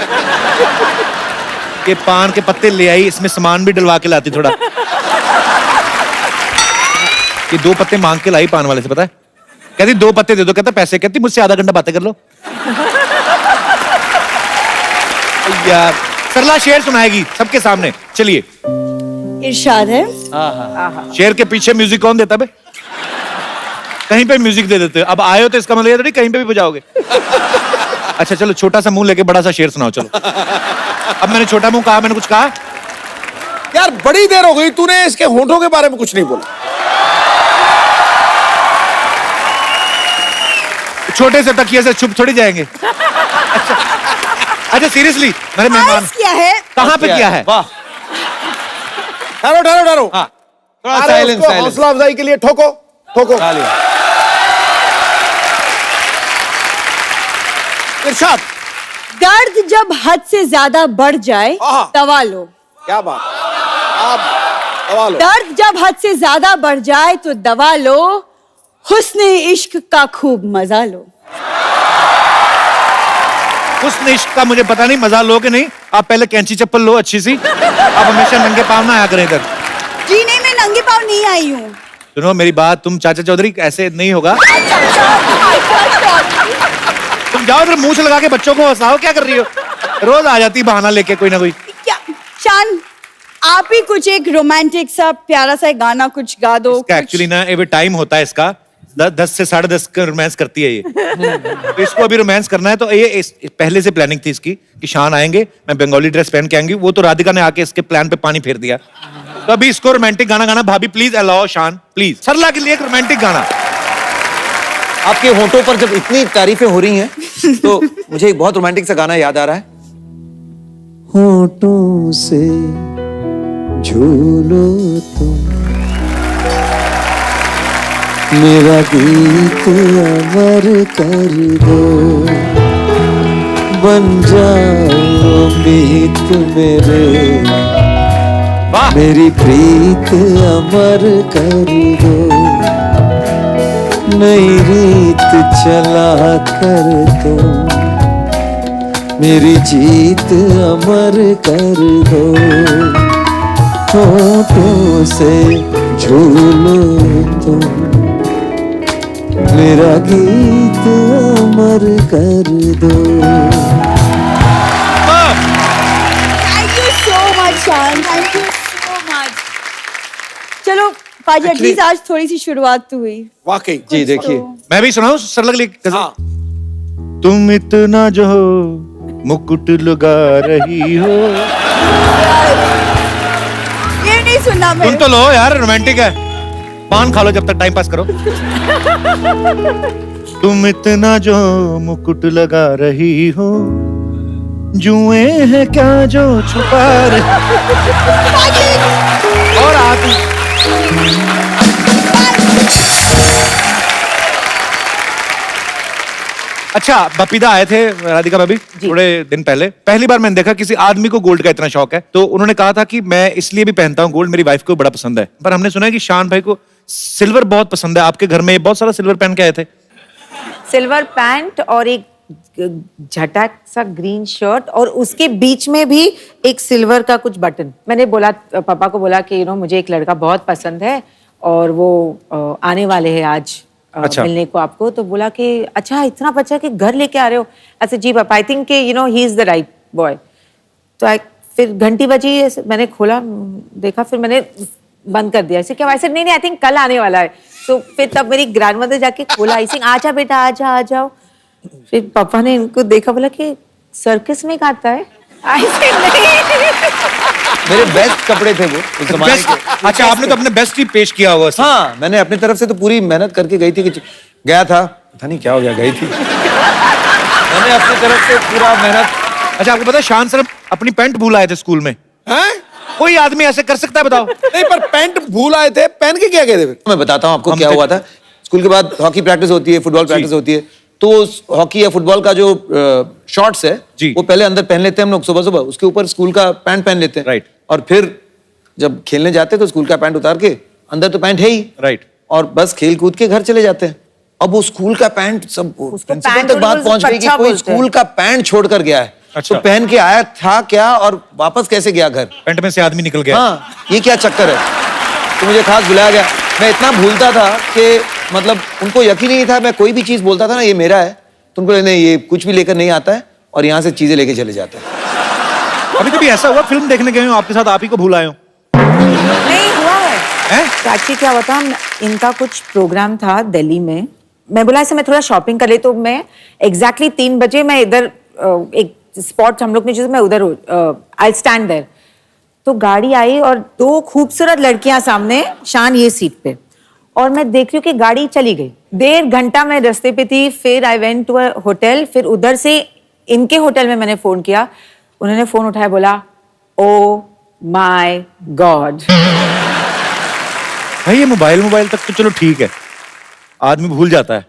ये पान के पत्ते ले आई, इसमें सामान भी डलवा के लाती थोड़ा। ये 2 पत्ते मांग के लाई पान वाले से, पता है? कहती 2 पत्ते दे दो, कहता पैसे। कहती मुझसे आधा घंटा बातें कर लो। यार सरला शेर सुनाएगी सबके सामने, चलिए। इरशाद है। शेर के पीछे म्यूजिक कौन देता बे? कहीं पे म्यूजिक दे देते हो। अब आए हो तो इसका मतलब ये थोड़ी कहीं पे भी बजाओगे। अच्छा चलो, छोटा सा मुंह लेके बड़ा सा शेर सुनाओ चलो। अब मैंने छोटा मुंह कहा, मैंने कुछ कहा? यार बड़ी देर हो गई, तूने इसके होंठों के बारे में कुछ नहीं बोला। छोटे से तकिए से छुप थोड़ी जाएंगे। अच्छा सीरियसली मेरे मेहमान अर्ज किया है। कहाँ पे किया है? वाह, ठहरो ठहरो ठहरो। हाँ, थोड़ा अरे साइलेंस, उसको साइलेंस। हौसला अफजाई के लिए ठोको ठोको। तालियां। इरशाद। दर्द जब हद से ज्यादा बढ़ जाए आहा। दवा लो। क्या बात, आप दबा लो। दर्द जब हद से ज्यादा बढ़ जाए तो दवा लो, हुस्न इश्क का खूब मजा लो। उस इश्क का मुझे पता नहीं, मजा लो कि नहीं। आप पहले कैंची चप्पल लो अच्छी सी, आप हमेशा नंगे पाँव ना आया करें इधर। जी नहीं, मैं नंगे पाँव नहीं आई हूँ। सुनो मेरी बात, तुम चाचा चौधरी ऐसे नहीं होगा। तुम जाओ इधर मुंह से लगा के बच्चों को हंसाओ, क्या कर रही हो? रोज आ जाती बहाना लेके कोई ना कोई। क्या शान, आप ही कुछ एक रोमांटिक सा प्यारा सा गाना कुछ गा दो। इसका एक्चुअली ना एवं टाइम होता है इसका, 10 से 10:30 का रोमांस करती है ये। तो इसको अभी रोमांस करना है, तो ये पहले से प्लानिंग थी इसकी कि शान आएंगे, मैं बंगाली ड्रेस पहन के आएंगी। वो तो राधिका ने आके इसके प्लान पे पानी फेर दिया। तो अभी इसको रोमांटिक गाना गाना। भाभी प्लीज अलाओ शान, प्लीज सरला के लिए एक रोमांटिक गाना। आपके होठों पर जब इतनी तारीफें हो रही हैं तो मुझे एक बहुत रोमांटिक सा गाना याद आ रहा है। होठों से झूलो तुम, मेरा गीत अमर कर दो, बन जाओ मीत मेरे, मेरी प्रीत अमर कर दो, नई रीत चला कर तुम, मेरी जीत अमर कर दो, होठों से झूलो तुम, मेरा गीत अमर कर दो। थैंक यू सो मच शान, थैंक यू सो मच। चलो पाजी, एटलीस्ट आज थोड़ी सी शुरुआत तो हुई। वाकई जी देखिए, मैं भी सुनाऊं सरला के लिए गजल? हाँ। तुम इतना जो मुकुट लगा रही हो। ये नहीं सुनना मैं। सुन तो लो यार, रोमांटिक है। पान खा लो जब तक टाइम पास करो। तुम इतना जो मुकुट लगा रही हो, जुए हैं क्या जो छुपा रही। और आती अच्छा, बपीदा आए थे राधिका भाभी थोड़े दिन पहले। पहली बार मैंने देखा किसी आदमी को गोल्ड का इतना शौक है। तो उन्होंने कहा था कि मैं इसलिए भी पहनता हूँ गोल्ड, मेरी वाइफ को बड़ा पसंद है। पर हमने सुना है कि शान भाई को सिल्वर बहुत पसंद है। आपके घर में बहुत सारा सिल्वर पहन के आए थे। सिल्वर पैंट और एक झटक सा ग्रीन शर्ट, और उसके बीच में भी एक सिल्वर का कुछ बटन। मैंने बोला, पापा को बोला कि मुझे एक लड़का बहुत पसंद है और वो आने वाले हैं आज अच्छा। मिलने को आपको। तो बोला कि अच्छा इतना बच्चा कि घर लेके आ रहे हो। अच्छा जी पापा, I think he is the right boy. तो फिर घंटी बजी, मैंने खोला देखा, फिर मैंने बंद कर दिया। ऐसे क्या? ऐसे नहीं आई थिंक कल आने वाला है। तो फिर तब मेरी ग्रैंडमदर जाके खोला, आई थिंक आजा बेटा आजा आ जाओ। फिर पापा ने इनको देखा, बोला कि सर्कस में गाता है। ऐसे नहीं, मेरे बेस्ट कपड़े थे वो उस जमाने बेस्ट, के। अच्छा आपने तो अपने बेस्ट ही पेश किया हुआ। हाँ, मैंने अपनी तरफ से तो पूरी मेहनत करके गई थी कि गया था, पता नहीं क्या हो गया, गई थी। मैंने अपनी तरफ से पूरा मेहनत। अच्छा आपको पता है शान सर अपनी पैंट भूल आए थे स्कूल में। हैं? कोई आदमी ऐसे कर सकता है बताओ? नहीं, पर पैंट भूल आए थे, पहन के क्या गए थे फिर? मैं बताता हूँ आपको क्या हुआ था। स्कूल के बाद हॉकी प्रैक्टिस होती है, फुटबॉल प्रैक्टिस होती है। तो हॉकी या फुटबॉल का जो शॉर्ट्स है वो पहले अंदर पहन लेते हैं हम लोग सुबह सुबह, उसके ऊपर स्कूल का पैंट पहन लेते हैं। राइट। और फिर जब खेलने जाते हैं तो स्कूल का पैंट उतार के, अंदर तो पैंट है ही। राइट। और बस खेल कूद के घर चले जाते हैं। अब वो स्कूल का पैंट, सब प्रिंसिपल पैंट तक बात पहुंच गई कि कोई स्कूल का पैंट छोड़ कर गया है। अच्छा। तो पहन के आया था क्या और वापस कैसे गया घर? पैंट में से आदमी निकल गया। हाँ, ये क्या चक्कर है? तो मुझे खास बुलाया गया। मैं इतना भूलता था कि मतलब उनको यकीन नहीं था, मैं कोई भी चीज बोलता था ना ये मेरा है, तो उनको नहीं, ये कुछ भी लेकर नहीं आता है और यहाँ से चीजें लेके चले जाते हैं। अभी कभी ऐसा हुआ फिल्म देखने गए हो आपके साथ आप ही को भूल आए हो? नहीं हुआ है। हैं? एक्चुअली क्या हुआ था, इनका कुछ प्रोग्राम था दिल्ली में। मैं बोला ऐसे मैं थोड़ा शॉपिंग कर ले, तो मैं एग्जैक्टली 3 बजे मैं इधर एक स्पॉट हम लोग ने जो मैं उधर आई स्टैंड देयर। तो गाड़ी आई और 2 खूबसूरत लड़कियां सामने, शान ये सीट पे, और मैं देख रही हूँ कि गाड़ी चली गई। 1.5 घंटा मैं रास्ते पे थी। फिर I went to a hotel, फिर उधर से इनके होटल में मैंने फोन किया, उन्होंने फोन उठाया, बोला ओ माय गॉड। भाई ये मोबाइल तक तो चलो ठीक है, आदमी भूल जाता है।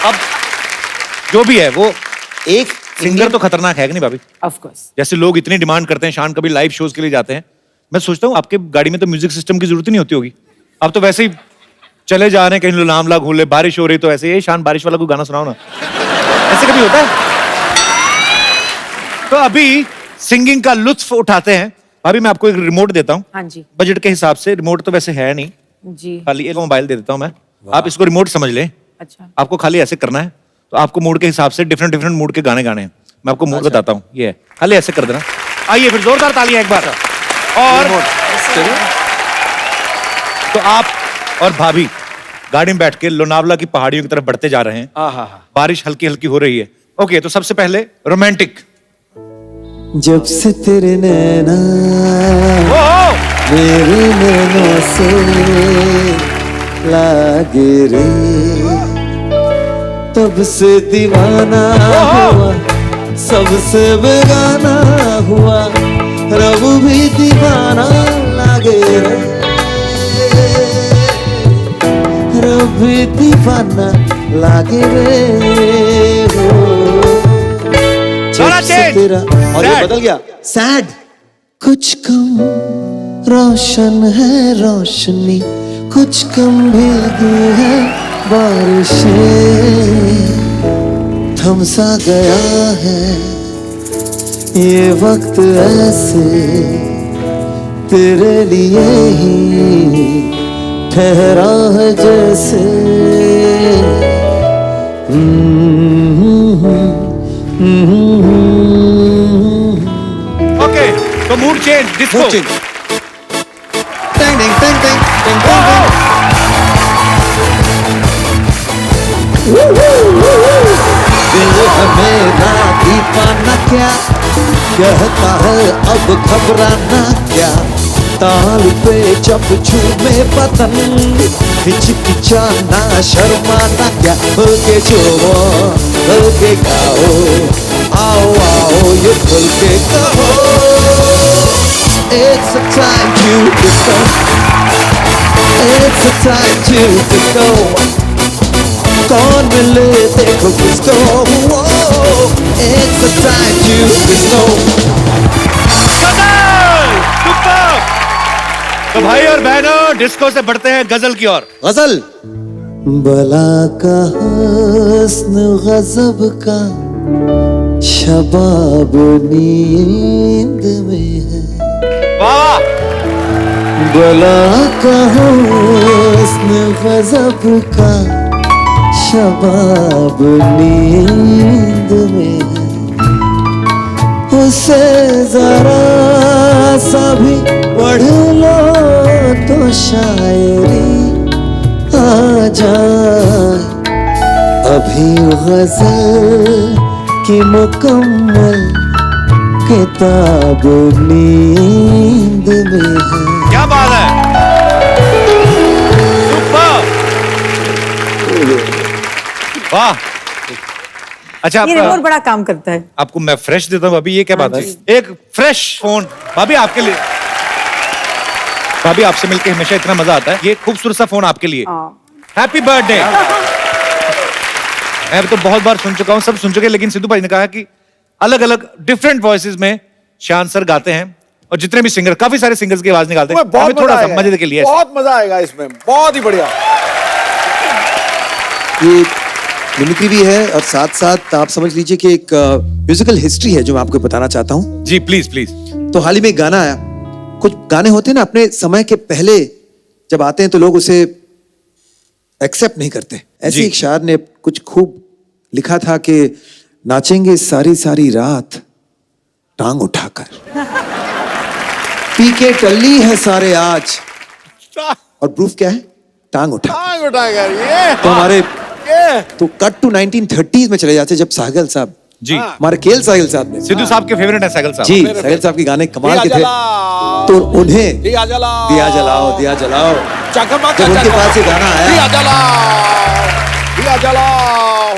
अब जो भी है वो, एक सिंगर तो खतरनाक है कि नहीं भाभी? Of course. जैसे लोग इतनी डिमांड करते हैं, शान कभी लाइव शोज के लिए जाते हैं, मैं सोचता हूँ आपके गाड़ी में तो म्यूजिक सिस्टम की जरूरत ही नहीं होती होगी। आप तो वैसे ही चले जा रहे हैं कहीं, लामला घूम ले, बारिश हो रही तो ऐसे, ये शान बारिश वाला कोई गाना सुनाओ ना, ऐसे कभी होता है? तो अभी सिंगिंग का लुत्फ उठाते हैं। भाभी मैं आपको एक रिमोट देता हूँ, हाँ जी। बजट के हिसाब से। रिमोट तो वैसे है नहीं, जी। खाली एक मोबाइल दे देता हूँ मैं, आप इसको रिमोट समझ लें। अच्छा। आपको खाली ऐसे करना है, तो आपको मूड के हिसाब से डिफरेंट मूड के गाने गाने हैं। मैं आपको मूड बताता हूँ, ये है, खाली ऐसे कर देना। आइए फिर जोरदार तालियां एक बार। और तो आप और भाभी गाड़ी में बैठ के लोनावला की पहाड़ियों की तरफ बढ़ते जा रहे हैं। बारिश हल्की हल्की हो रही है। ओके, तो सबसे पहले रोमांटिक। जब से तेरे नैना मेरे नैनों से लागे रे, तब से दीवाना हुआ, सबसे बेगाना हुआ, रब भी दीवाना लागे रे, रब भी दीवाना लागे रे हो। तेरा और ये बदल गया, सैड। कुछ कम रोशन है रोशनी, कुछ कम भीगी है बारिशें, थमसा गया है ये वक्त ऐसे, तेरे लिए ही ठहरा है जैसे। ओके, तो mood change, disco. Tang tang tang tang tang tang. दिल मेरा दीवाना क्या कहता है, अब घबराना क्या, ताल पे जब झूमे बदन, हिचकिचाना शर्माना क्या, होके जोओ होके गाओ, आओ आओ ये खुल के कहो। It's a time to disco, it's a time to disco, कौन मिले देखो किसको, it's a time to disco। तो भाई और बहनों, डिस्को से बढ़ते हैं गजल की ओर। गजल। बला का हुस्न गजब का, शबाब नींद में है, वाह। बला का हुस्न गजब का, शबाब नींद में है, उसे जरा सा भी पढ़ लो तो शायरी आ जाए, अभी गजल की मुकम्मल किताब नींद में है। क्या बात है, वाह। अच्छा, ये रिमोट बड़ा काम करता है। आपको मैं फ्रेश देता हूँ अभी, ये क्या बात है? एक फ्रेश फोन भाभी आपके लिए। भाभी आपसे मिलके हमेशा इतना मजा आता है। ये खूबसूरत सा फोन आपके लिए। Happy birthday. मैं तो बहुत बार सुन चुका हूँ, सब सुन चुके, लेकिन सिद्धू भाई ने कहा कि अलग अलग डिफरेंट वॉइसेस में शान सर गाते हैं, और जितने भी सिंगर, काफी सारे सिंगर्स की आवाज निकालते हैं। बहुत थोड़ा सा मजे के लिए बहुत मजा आएगा इसमें, बहुत ही बढ़िया। ये मिमिक्री भी है, और साथ साथ आप समझ लीजिए कि एक म्यूजिकल हिस्ट्री है जो मैं आपको बताना चाहता हूँ। जी प्लीज प्लीज। तो हाल ही में एक गाना आया, कुछ गाने होते हैं ना अपने समय के पहले जब आते हैं तो लोग उसे एक्सेप्ट नहीं करते। ऐसे एक शायर ने कुछ खूब लिखा था कि नाचेंगे सारी सारी रात टांग उठाकर, पी के टल्ली है सारे आज, और प्रूफ क्या है? टांग उठा। टांग उठाकर, ये तो हमारे तो कट टू 1930s में चले जाते, जब सागल साहब जी हमारे केएल साहिल साहब ने। सिद्धू साहब के फेवरेट है साहिल साहब। जी साहिल साहब के गाने कमाल के थे, तो उन्हें दिया जलाओ, दिया जलाओ, दिया जलाओ, चकमक जब उनके पास ये गाना आया, दिया जलाओ, दिया जलाओ,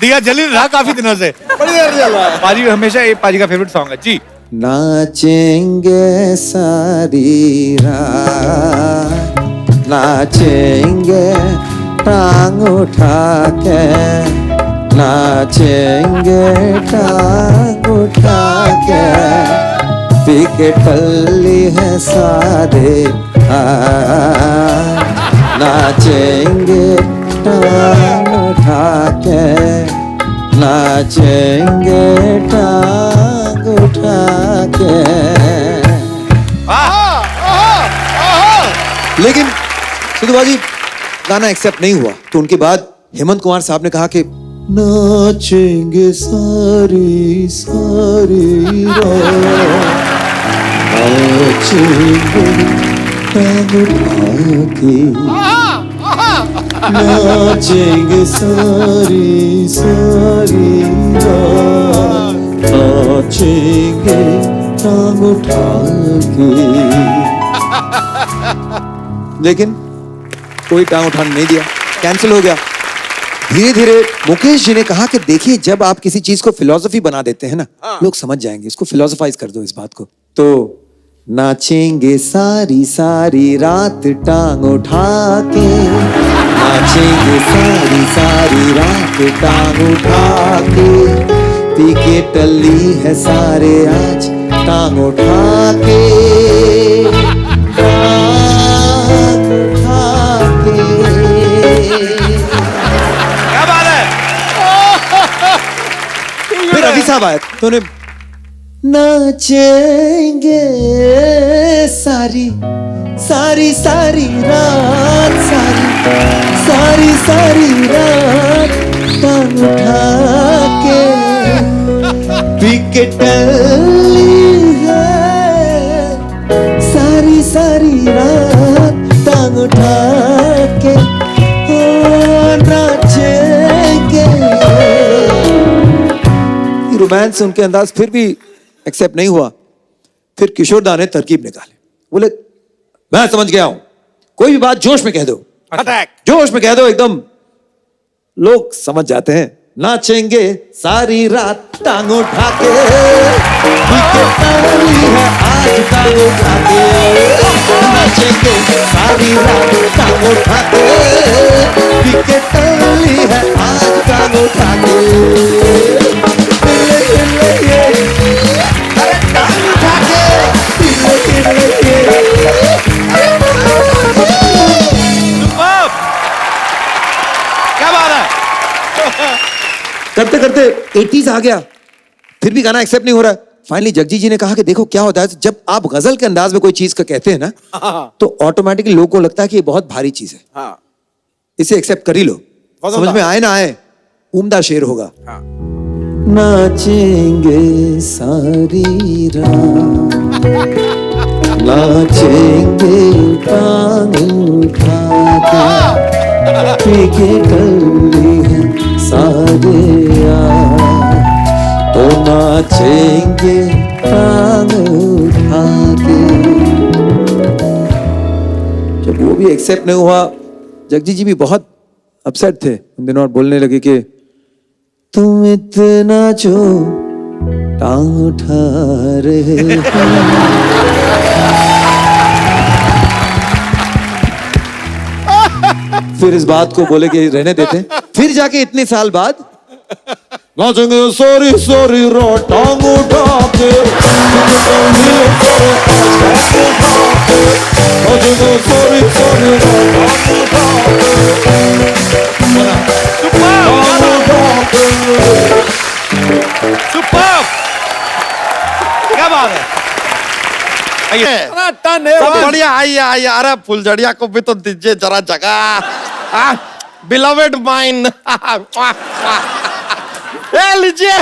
दिया जल ही रहा काफी दिनों से। बड़ी देर जल रहा है। पाजी हमेशा ये पाजी का फेवरेट सॉन्ग है जी। नाचेंगे सारी रात, नाचेंगे टांग उठा के, नाचेंगे टांग उठा के, पी के टल्ली है सारे हाथ, नाचेंगे टांग उठा के, नाचेंगे टांग उठा के। लेकिन सिद्धू बाजी गाना एक्सेप्ट नहीं हुआ, तो उनके बाद हेमंत कुमार साहब ने कहा कि नाचेंगे सारी सारी रात, नाचेंगे टांग उठा के, नाचेंगे सारी सारी रात, नाचेंगे टांग उठा के। लेकिन कोई टांग उठाने नहीं दिया, कैंसिल हो गया। धीरे धीरे मुकेश जी ने कहा कि देखिए, जब आप किसी चीज को फिलॉसफी बना देते हैं ना, लोग समझ जाएंगे, इसको फिलोसोफाइज कर दो इस बात को। तो नाचेंगे सारी सारी रात टांग उठा के, नाचेंगे सारी सारी रात टांग उठा के, पी के टल्ली है सारे आज टांग उठा के, टांग उठा के। क्या बात है। फिर रवि साहब आए तो उन्हें नाचेंगे सारी सारी सारी रात, सारी सारी सारी रात टांग उठा के, विकेट है सारी सारी रात टांग उठा के, नाचेंगे। रोमांस उनके अंदाज फिर भी एक्सेप्ट नहीं हुआ। फिर किशोर दा ने तरकीब निकाले, बोले मैं समझ गया हूं, कोई भी बात जोश में कह दो, अटैक, जोश में कह दो, एकदम लोग समझ जाते हैं। नाचेंगे सारी रात टांग उठा के, विकेट है आज टांग उठा के, नाचेंगे सारी रात टांग उठा के, विकेट है आज टांग उठा के। क्या बात है। करते करते 80s आ गया, फिर भी गाना एक्सेप्ट नहीं हो रहा। फाइनली जगजीत जी ने कहा कि देखो क्या होता है, जब आप गजल के अंदाज में कोई चीज का कहते हैं ना, तो ऑटोमेटिकली लोगों को लगता है कि ये बहुत भारी चीज है, हाँ, इसे एक्सेप्ट कर ही लो, समझ में आए ना आए, उम्दा शेर होगा। हाँ। नाचेंगे सारी रात, नाचेंगे टांग उठा के, टल्ली है सारे यार, तो नाचेंगे टांग उठा के। जब वो भी एक्सेप्ट नहीं हुआ, जगजीत जी भी बहुत अपसेट थे उन दिनों और बोलने लगे कि तुम इतना जो टांग उठा रहे हो। फिर इस बात को बोले कि रहने देते। फिर जाके इतने साल बाद नाचेंगे सॉरी सॉरी रो टांग उठा के, नाचेंगे सॉरी सॉरी रो सुपर। क्या बात है। सब बढ़िया, आइए आइए। अरे फुलझड़िया को भी तो दीजिए जरा जगह। बिलवेड माइन, लीजिए।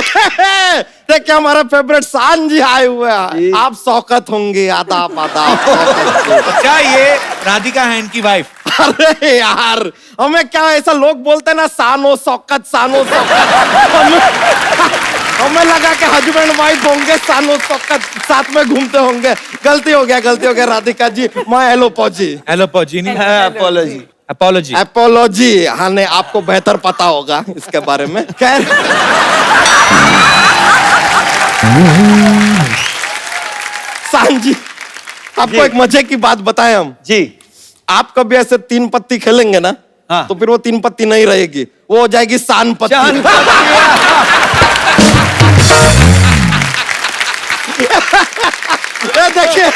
देखिए हमारे फेवरेट शान जी आए हुए हैं, आप शौकत होंगे। आदाब आदाब। क्या ये राधिका है इनकी वाइफ? अरे यार, हमें क्या ऐसा लोग बोलते हैं ना, सानो शौकत, सानो शौकत। हमें लगा कि हस्बैंड वाइफ होंगे, सालों तक साथ में घूमते होंगे। गलती हो गया राधिका जी, मैं एलोपॉजी। एलोपॉजी नहीं, अपॉलॉजी। अपोलॉजी। एपोलॉजी, हाँ नहीं, आपको बेहतर पता होगा इसके बारे में। खैर, सान जी, आपको एक मजे की बात बताएं हम जी। आप कभी ऐसे 3 पत्ती खेलेंगे ना, हाँ। तो फिर वो 3 पत्ती नहीं रहेगी, वो हो जाएगी सान पत्ती। ये देखिए,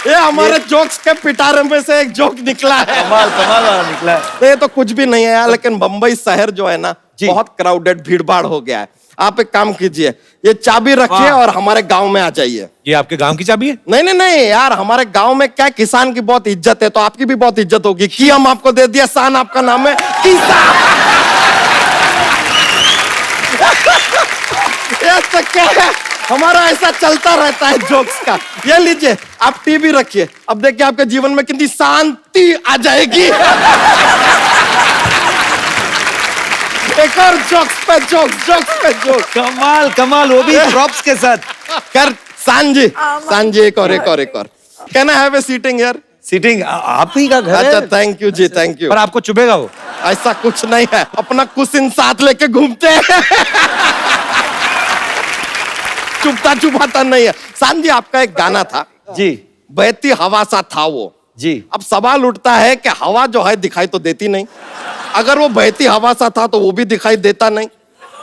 ये हमारे जोक्स के पिटारे में से एक जोक निकला है। कमाल वाला निकला है। ये तो कुछ भी नहीं है यार, लेकिन बंबई शहर जो है ना, बहुत क्राउडेड, भीड़ भाड़ हो गया है। आप एक काम कीजिए, ये चाबी रखिए और हमारे गांव में आ जाइए। ये आपके गांव की चाबी है? नहीं यार, हमारे गांव में क्या किसान की बहुत इज्जत है, तो आपकी भी बहुत इज्जत होगी। की हम आपको दे दिया, सान आपका नाम है, किसान। ये तो क्या है, हमारा ऐसा चलता रहता है जोक्स का। ये लीजिए, आप टीवी रखिए, अब देखिए आपके जीवन में कितनी शांति आ जाएगी। एक और जोक्स पे जोक्स। कमाल, वो भी प्रॉप्स के साथ। कर सान जी, एक और। Can I have a seating here? Seating आप ही का घर अच्छा, है। थैंक यू जी, थैंक यू। पर आपको चुभेगा वो? ऐसा कुछ नहीं है, अपना कुशन साथ लेके घूमते हैं। चुभाता नहीं है। सान जी, आपका एक गाना था जी बहती हवा सा था वो जी। अब सवाल उठता है कि हवा जो है दिखाई तो देती नहीं, अगर वो बहती हवा सा था तो वो भी दिखाई देता नहीं,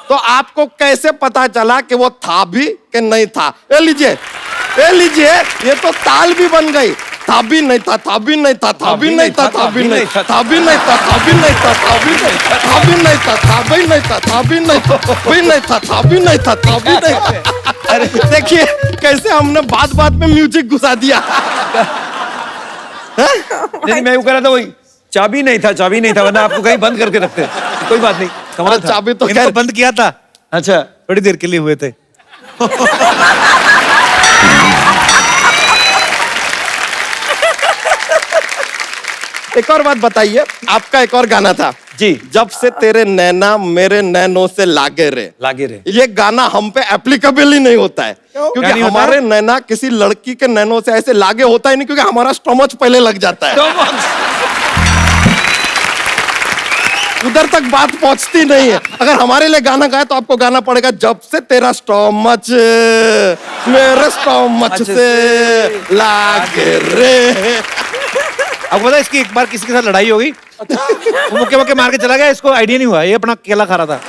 तो आपको कैसे पता चला कि वो था भी कि नहीं था? ये लीजिए, ये तो ताल भी बन गई। था भी नहीं था, था भी नहीं था, था भी नहीं था, था भी नहीं था, था भी नहीं था, था भी नहीं था, था भी नहीं था, था भी नहीं था, था भी नहीं था, था भी नहीं था, भी नहीं था, था भी नहीं था, था भी नहीं था। अरे देखिए कैसे हमने बात में म्यूजिक घुसा दिया। नहीं, मैं वो कह रहा था, वही चाबी नहीं था, वरना आपको कहीं बंद करके रखते। कोई बात नहीं, कमाल था। चाबी तो इनको बंद किया था, अच्छा, थोड़ी देर के लिए हुए थे। एक और बात बताइए, आपका एक और गाना था जी। जब से तेरे नैना मेरे नैनों से लागे रे। ये गाना हम पे एप्लीकेबल ही नहीं होता है, क्योंकि नहीं होता? हमारे नैना किसी लड़की के नैनों से ऐसे लागे होता ही नहीं, क्योंकि हमारा स्टोमच पहले लग जाता है, उधर तक बात पहुंचती नहीं है। अगर हमारे लिए गाना गाए तो आपको गाना पड़ेगा, जब से तेरा स्टोमच मेरे स्टोमच से लागे रे। अब पता है, इसकी एक बार किसी के साथ लड़ाई हो गई, वो मुक्के मार के चला गया, इसको आइडिया नहीं हुआ, ये अपना केला खा रहा था।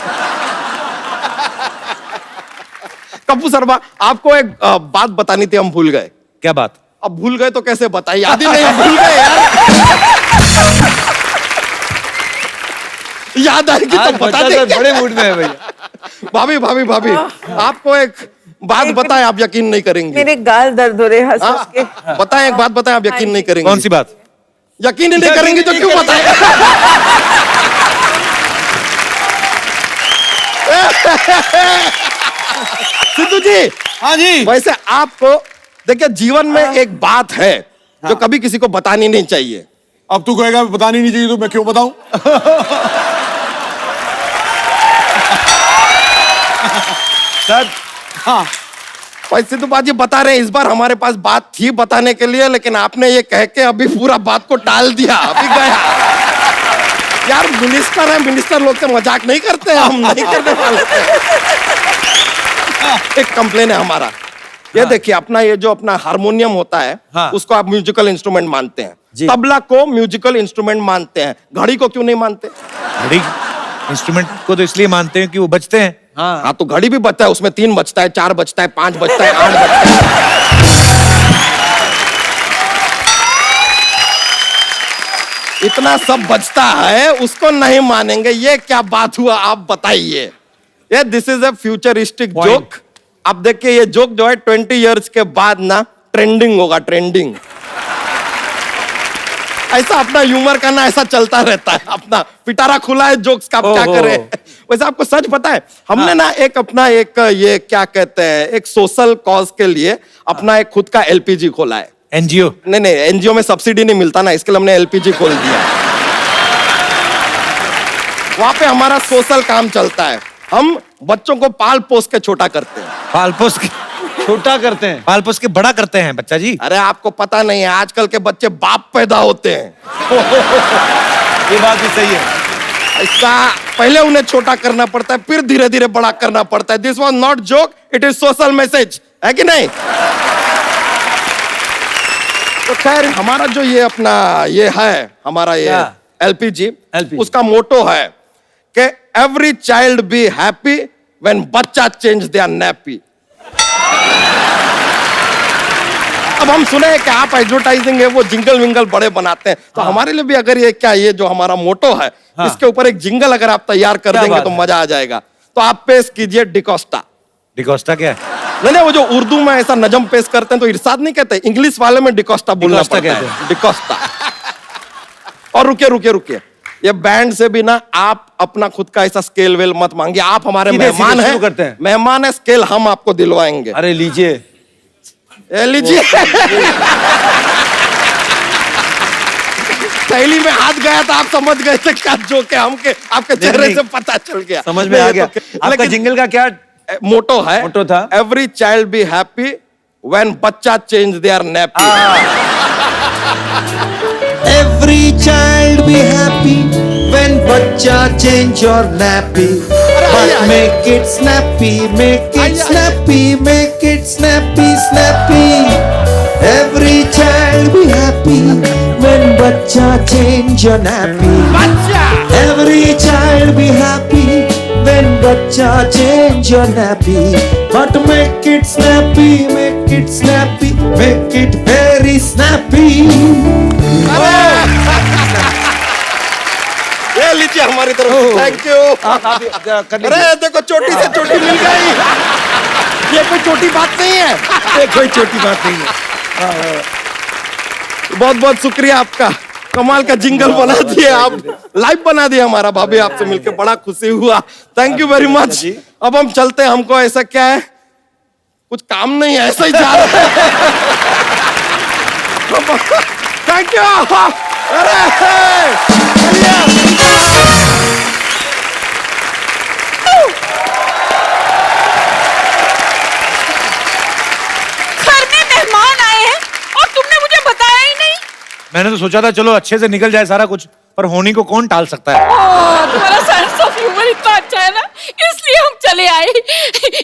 कप्पू शर्मा, आपको एक बात बतानी थी, हम भूल गए। क्या बात? अब भूल गए तो कैसे बताइए, याद ही नहीं, हम भूल गए यार। याद आएगी तो बता देंगे। बड़े मूड में है भैया। भाभी, आपको एक बात बताएं, आप यकीन नहीं करेंगे। मेरे गाल दर्द हो रहे हंस हंस के। बताएं, एक बात बताएं, आप यकीन नहीं करेंगे। कौन सी बात? यकीन ही नहीं करेंगे तो क्यों बताएं? सिद्धू जी। हाँ जी। वैसे आपको देखिए, जीवन में एक बात है जो कभी किसी को बतानी नहीं चाहिए। अब तू कहेगा बतानी नहीं चाहिए तो मैं क्यों बताऊं? सर, हाँ, वैसे तो बात ये बता रहे हैं, इस बार हमारे पास बात थी बताने के लिए, लेकिन आपने ये कह के अभी पूरा बात को टाल दिया, अभी गया। यार मिनिस्टर है, मिनिस्टर लोग से मजाक नहीं करते, हम नहीं करने वाले थे। एक कंप्लेन है हमारा, ये देखिए, अपना ये जो अपना हारमोनियम होता है, हाँ। उसको आप म्यूजिकल इंस्ट्रूमेंट मानते हैं, जी। तबला को म्यूजिकल इंस्ट्रूमेंट मानते हैं, घड़ी को क्यों नहीं मानते? घड़ी इंस्ट्रूमेंट को तो इसलिए मानते हैं कि वो बजते हैं। हाँ, तो घड़ी भी बजता है, उसमें 3 बजता है, 4 बजता है, 5 बजता है, 8 बजता है। इतना सब बजता है, उसको नहीं मानेंगे, ये क्या बात हुआ, आप बताइए। ये this is a futuristic joke. अब देखिए, ये जोक जो है 20 इयर्स के बाद ना ट्रेंडिंग होगा, ट्रेंडिंग। ऐसा अपना ह्यूमर करना ऐसा चलता रहता है, अपना पिटारा खुला है जोक्स का, आप क्या करें। वैसे आपको सच पता है, हमने ना एक अपना एक ये क्या कहते हैं, एक सोशल कॉज के लिए अपना एक खुद का एलपीजी खोला है। एनजीओ? नहीं, एनजीओ में सब्सिडी नहीं मिलता ना, इसके लिए हमने एलपीजी खोल दिया। वहां पे हमारा सोशल काम चलता है। हम बच्चों को पाल पोस के छोटा करते हैं। पाल पोस के छोटा करते हैं। पाल पोस के बड़ा करते हैं बच्चा जी। अरे आपको पता नहीं है, आजकल के बच्चे बाप पैदा होते हैं। ये बात भी सही है। ऐसा पहले उन्हें छोटा करना पड़ता है, फिर धीरे धीरे बड़ा करना पड़ता है। This was not joke, it is social message, है कि नहीं? तो खैर हमारा जो ये अपना ये है, हमारा ये एलपीजी, उसका मोटो है कि every child be happy when बच्चा चेंज देयर नैपी। अब हम सुने कि आप एडवर्टाइजिंग है वो जिंगल विंगल बड़े बनाते हैं, तो हमारे लिए भी अगर ये क्या ये जो हमारा मोटो है, इसके ऊपर एक जिंगल अगर आप तैयार कर देंगे तो मजा आ जाएगा। तो आप पेश कीजिए डिकोस्टा। डिकोस्टा क्या है? नहीं, वो जो उर्दू में ऐसा नजम पेश करते हैं तो इरशाद नहीं कहते, इंग्लिश वाले में डिकोस्टा बोलना पड़ता है। डिकोस्टा। और रुकिए, ये बैंड से भी ना आप अपना खुद का ऐसा स्केल वेल मत मांगिए। आप हमारे मेहमान हैं, मेहमान है, स्केल हम आपको दिलवाएंगे। अरे लीजिए, लीजिए। थैली में हाथ गया था, आप समझ गए थे क्या जो के हमके आपके चेहरे से पता चल गया, समझ में आ गया। आपका जिंगल का क्या मोटो है? मोटो था every child be happy when बच्चा change their nappy. Every child be happy when बच्चा change your nappy, but make it snappy, make it snappy, make it snappy, snappy. Every child be happy when बच्चा change your nappy. Every child be happy when बच्चा change your nappy, but make it snappy, make it snappy, make it very snappy. ये लीजिए हमारी तरफ, thank you. अरे देखो चोटी से चोटी मिल गई। ये कोई छोटी बात नहीं है, ये कोई छोटी बात नहीं है। बहुत बहुत शुक्रिया आपका, कमाल का जिंगल बना दिए आप, लाइव बना दिया हमारा। भाभी आपसे मिलकर बड़ा खुशी हुआ, थैंक यू वेरी मच। अब हम चलते हैं, हमको ऐसा क्या है, कुछ काम नहीं है, ऐसा ही जा रहा है। Thank you. घर में मेहमान आए हैं और तुमने मुझे बताया ही नहीं। मैंने तो सोचा था चलो अच्छे से निकल जाए सारा कुछ, पर होनी को कौन टाल सकता है। तुम्हारा सेंस ऑफ ह्यूमर इतना अच्छा है ना, इसलिए हम चले आए।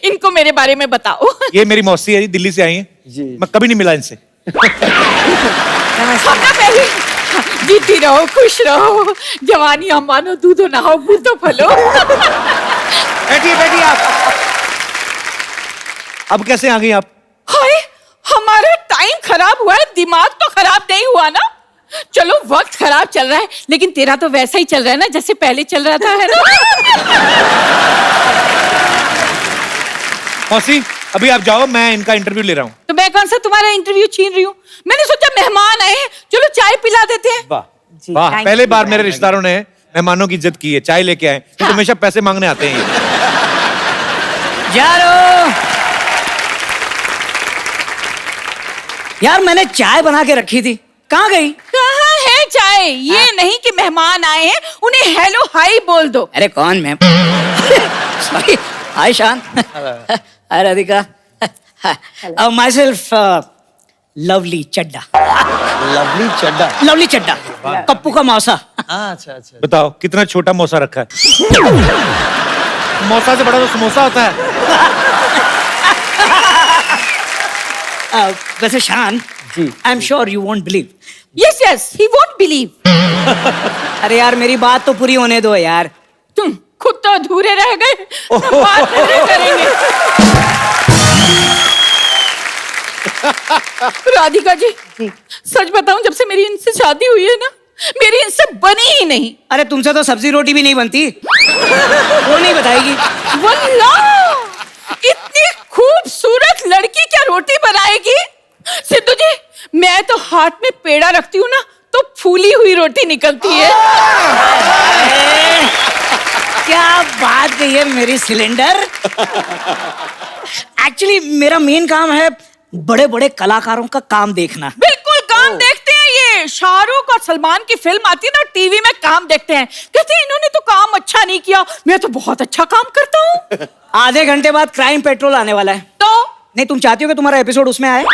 इनको मेरे बारे में बताओ। ये मेरी मौसी है, दिल्ली से आई है जी। मैं कभी नहीं मिला इनसे। जीती रहो, खुश रहो, जवानी हम मानो दूधो नहाओ, बूंदो फलो। बैठिए आप। अब कैसे आ गई आप? हाय, हमारा टाइम खराब हुआ है, दिमाग तो खराब नहीं हुआ ना। चलो वक्त खराब चल रहा है, लेकिन तेरा तो वैसा ही चल रहा है ना जैसे पहले चल रहा था, है ना? मौसी अभी आप जाओ, मैं इनका इंटरव्यू ले रहा हूँ। तो मैं कौन सा तुम्हारा इंटरव्यू छीन रही हूँ? मैंने सोचा मेहमान आए हैं, चलो चाय पिला देते हैं। वाह, पहले बार मेरे रिश्तेदारों ने मेहमानों की इज्जत की है, चाय लेके आए। तो हमेशा पैसे मांगने आते हैं यार मैंने चाय बना के रखी थी, कहाँ गई? कहाँ है चाय? ये नहीं कि मेहमान आए हैं उन्हें हेलो हाय बोल दो। अरे कौन ma'am? Sorry, hi Shaan, hi Radhika, myself lovely Chadda. Lovely Chadda? Lovely Chadda, Kappu का मौसा। अच्छा। बताओ कितना छोटा मौसा रखा है। मौसा से बड़ा तो समोसा होता है। वैसे शान, I am sure you won't believe. Yes yes, he won't believe. अरे यार मेरी बात तो पूरी होने दो यार। तुम खुद तो अधूरे रह गए, बात नहीं करेंगे। राधिका जी, सच बताऊं, जब से मेरी इनसे शादी हुई है ना, मेरी इनसे बनी ही नहीं। अरे तुमसे तो सब्जी रोटी भी नहीं बनती, वो नहीं बताएगी। वल्लाह, इतनी खूबसूरत लड़की क्या रोटी बनाएगी? सिद्धू जी, मैं तो हाथ में पेड़ा रखती हूँ ना तो फूली हुई रोटी निकलती है। क्या बात कही है मेरी सिलेंडर। एक्चुअली मेरा मेन काम है बड़े बड़े कलाकारों का काम देखना। बिल्कुल काम देखते हैं, ये शाहरुख और सलमान की फिल्म आती है ना टीवी में, काम देखते हैं, कहते हैं इन्होंने तो काम अच्छा नहीं किया, मैं तो बहुत अच्छा काम करता हूँ। आधे घंटे बाद क्राइम पेट्रोल आने वाला है। तो नहीं, तुम चाहती हो कि तुम्हारा एपिसोड उसमें आए?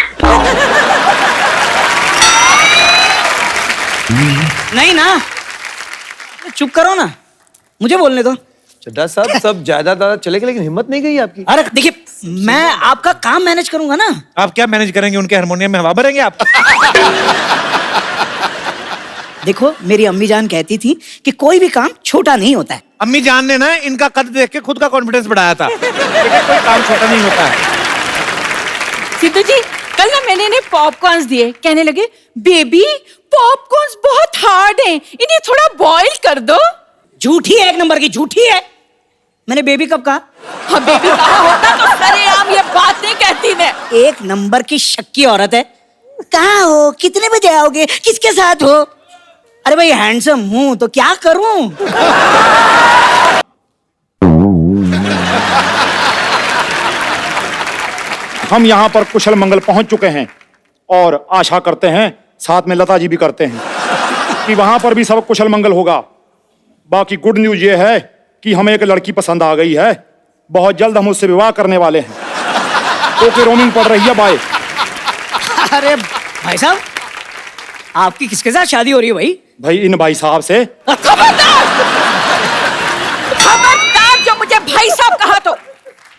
नहीं ना, चुप करो ना, मुझे बोलने दो। चड्ढा साहब सब ज्यादा चलेगा, लेकिन हिम्मत नहीं गई आपकी। अरे देखिए, मैं आपका काम मैनेज करूंगा ना। आप क्या मैनेज करेंगे? उनके हारमोनियम में हवा भरेंगे आप? देखो, मेरी अम्मी जान कहती थी कि कोई भी काम छोटा नहीं होता है। अम्मी जान ने ना इनका कद देख के खुद का कॉन्फिडेंस बढ़ाया था। कोई काम छोटा नहीं होता है। सिद्धू जी, कल ना मैंने इन्हें पॉपकॉर्न्स दिए, कहने लगे बेबी पॉपकॉर्न्स बहुत हार्ड हैं, इन्हें थोड़ा बॉईल कर दो। झूठी है, एक नंबर की झूठी है। मैंने बेबी कब कहा? हाँ, बेबी कहा होता तो सरेआम ये बात नहीं कहती ने। एक नंबर की शक्की औरत है। कहाँ हो? कितने बजे आओगे? किसके साथ हो? अरे भाई, हैंडसम हूं तो क्या करूं? हम यहाँ पर कुशल मंगल पहुंच चुके हैं और आशा करते हैं, साथ में लता जी भी करते हैं, कि वहां पर भी सब कुशल मंगल होगा। बाकी गुड न्यूज ये है कि हमें एक लड़की पसंद आ गई है। बहुत जल्द हम उससे विवाह करने वाले हैं। तो फिर रोमिंग पड़ रही है, बाय। अरे भाई साहब, आपकी किसके साथ शादी हो रही है भाई? भाई इन भाई साहब से। खबरदार! खबरदार जो मुझे भाई साहब कहा तो।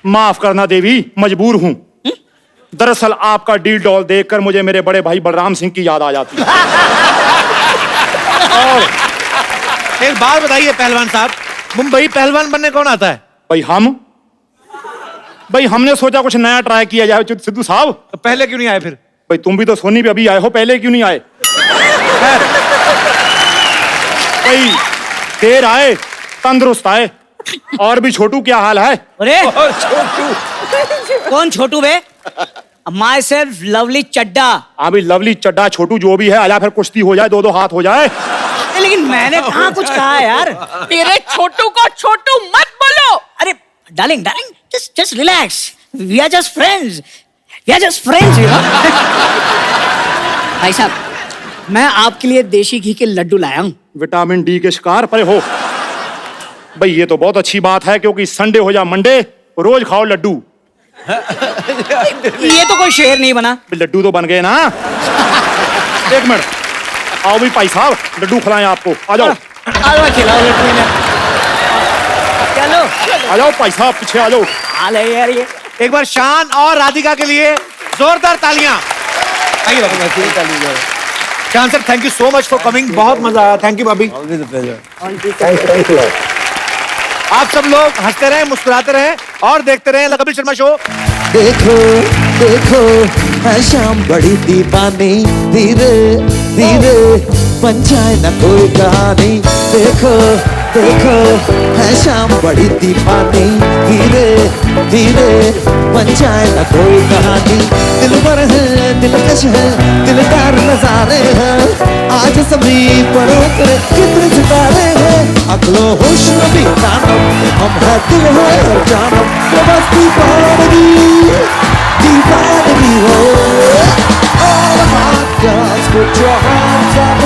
माफ करना देवी, मजबूर हूँ। दरअसल आपका डील डॉल देखकर मुझे मेरे बड़े भाई बलराम सिंह की याद आ जाती है। और एक बात बताइए पहलवान साहब, मुंबई पहलवान बनने कौन आता है? भाई हमने सोचा कुछ नया ट्राई किया जाए सिद्धू साहब। तो पहले क्यों नहीं आए फिर? भाई तुम भी तो सोनी पे अभी आए हो, पहले क्यों नहीं आए? भाई देर आए तंदुरुस्त आए। और भी छोटू, क्या हाल है? अरे कौन छोटू बे? माई सेल्फ लवली चड्डा। हाँ भाई, लवली चड्डा छोटू जो भी है, आजा फिर कुश्ती हो जाए, दो हाथ हो जाए। लेकिन मैंने कहाँ कुछ कहा यार? तेरे छोटू को छोटू मत बोलो। अरे darling, just relax. We are just friends. You know? भाई साहब, मैं आपके लिए देशी घी के लड्डू लाया हूँ। विटामिन डी के शिकार परे हो। भाई ये तो बहुत अच्छी बात है, क्योंकि संडे हो या मंडे रोज खाओ लड्डू। ये तो कोई शेर नहीं बना। लड्डू तो बन गए ना। एक मिनट, आओ भी भाई साहब, लड्डू खिलाएं आपको। आ जाओ, खिलाओ लड्डू इन्हें। चलो आ जाओ भाई साहब, पीछे आ जाओ। हाल है यार ये। एक बार शान और राधिका के लिए जोरदार तालियां। शान sir, thank you so much for coming, बहुत मजा आया। थैंक यू भाभी। आप सब लोग हंसते रहें, मुस्कुराते रहें और देखते रहें द कपिल शर्मा शो। देखो देखो है शाम बड़ी दीवानी, धीरे धीरे बन जाए न कोई कहानी। देखो देखो है शाम बड़ी दीवानी, धीरे धीरे बन जाए न कोई कहानी। दिलबर है, दिलकश है, दिलदार नजारे हैं, आज सभी पर उतरे कितने सितारे हैं। अगलो होश नबी जानम, हम है दिल है और जानम, तो बस दीवानगी दीवानगी हो। All the hot girls put your hands up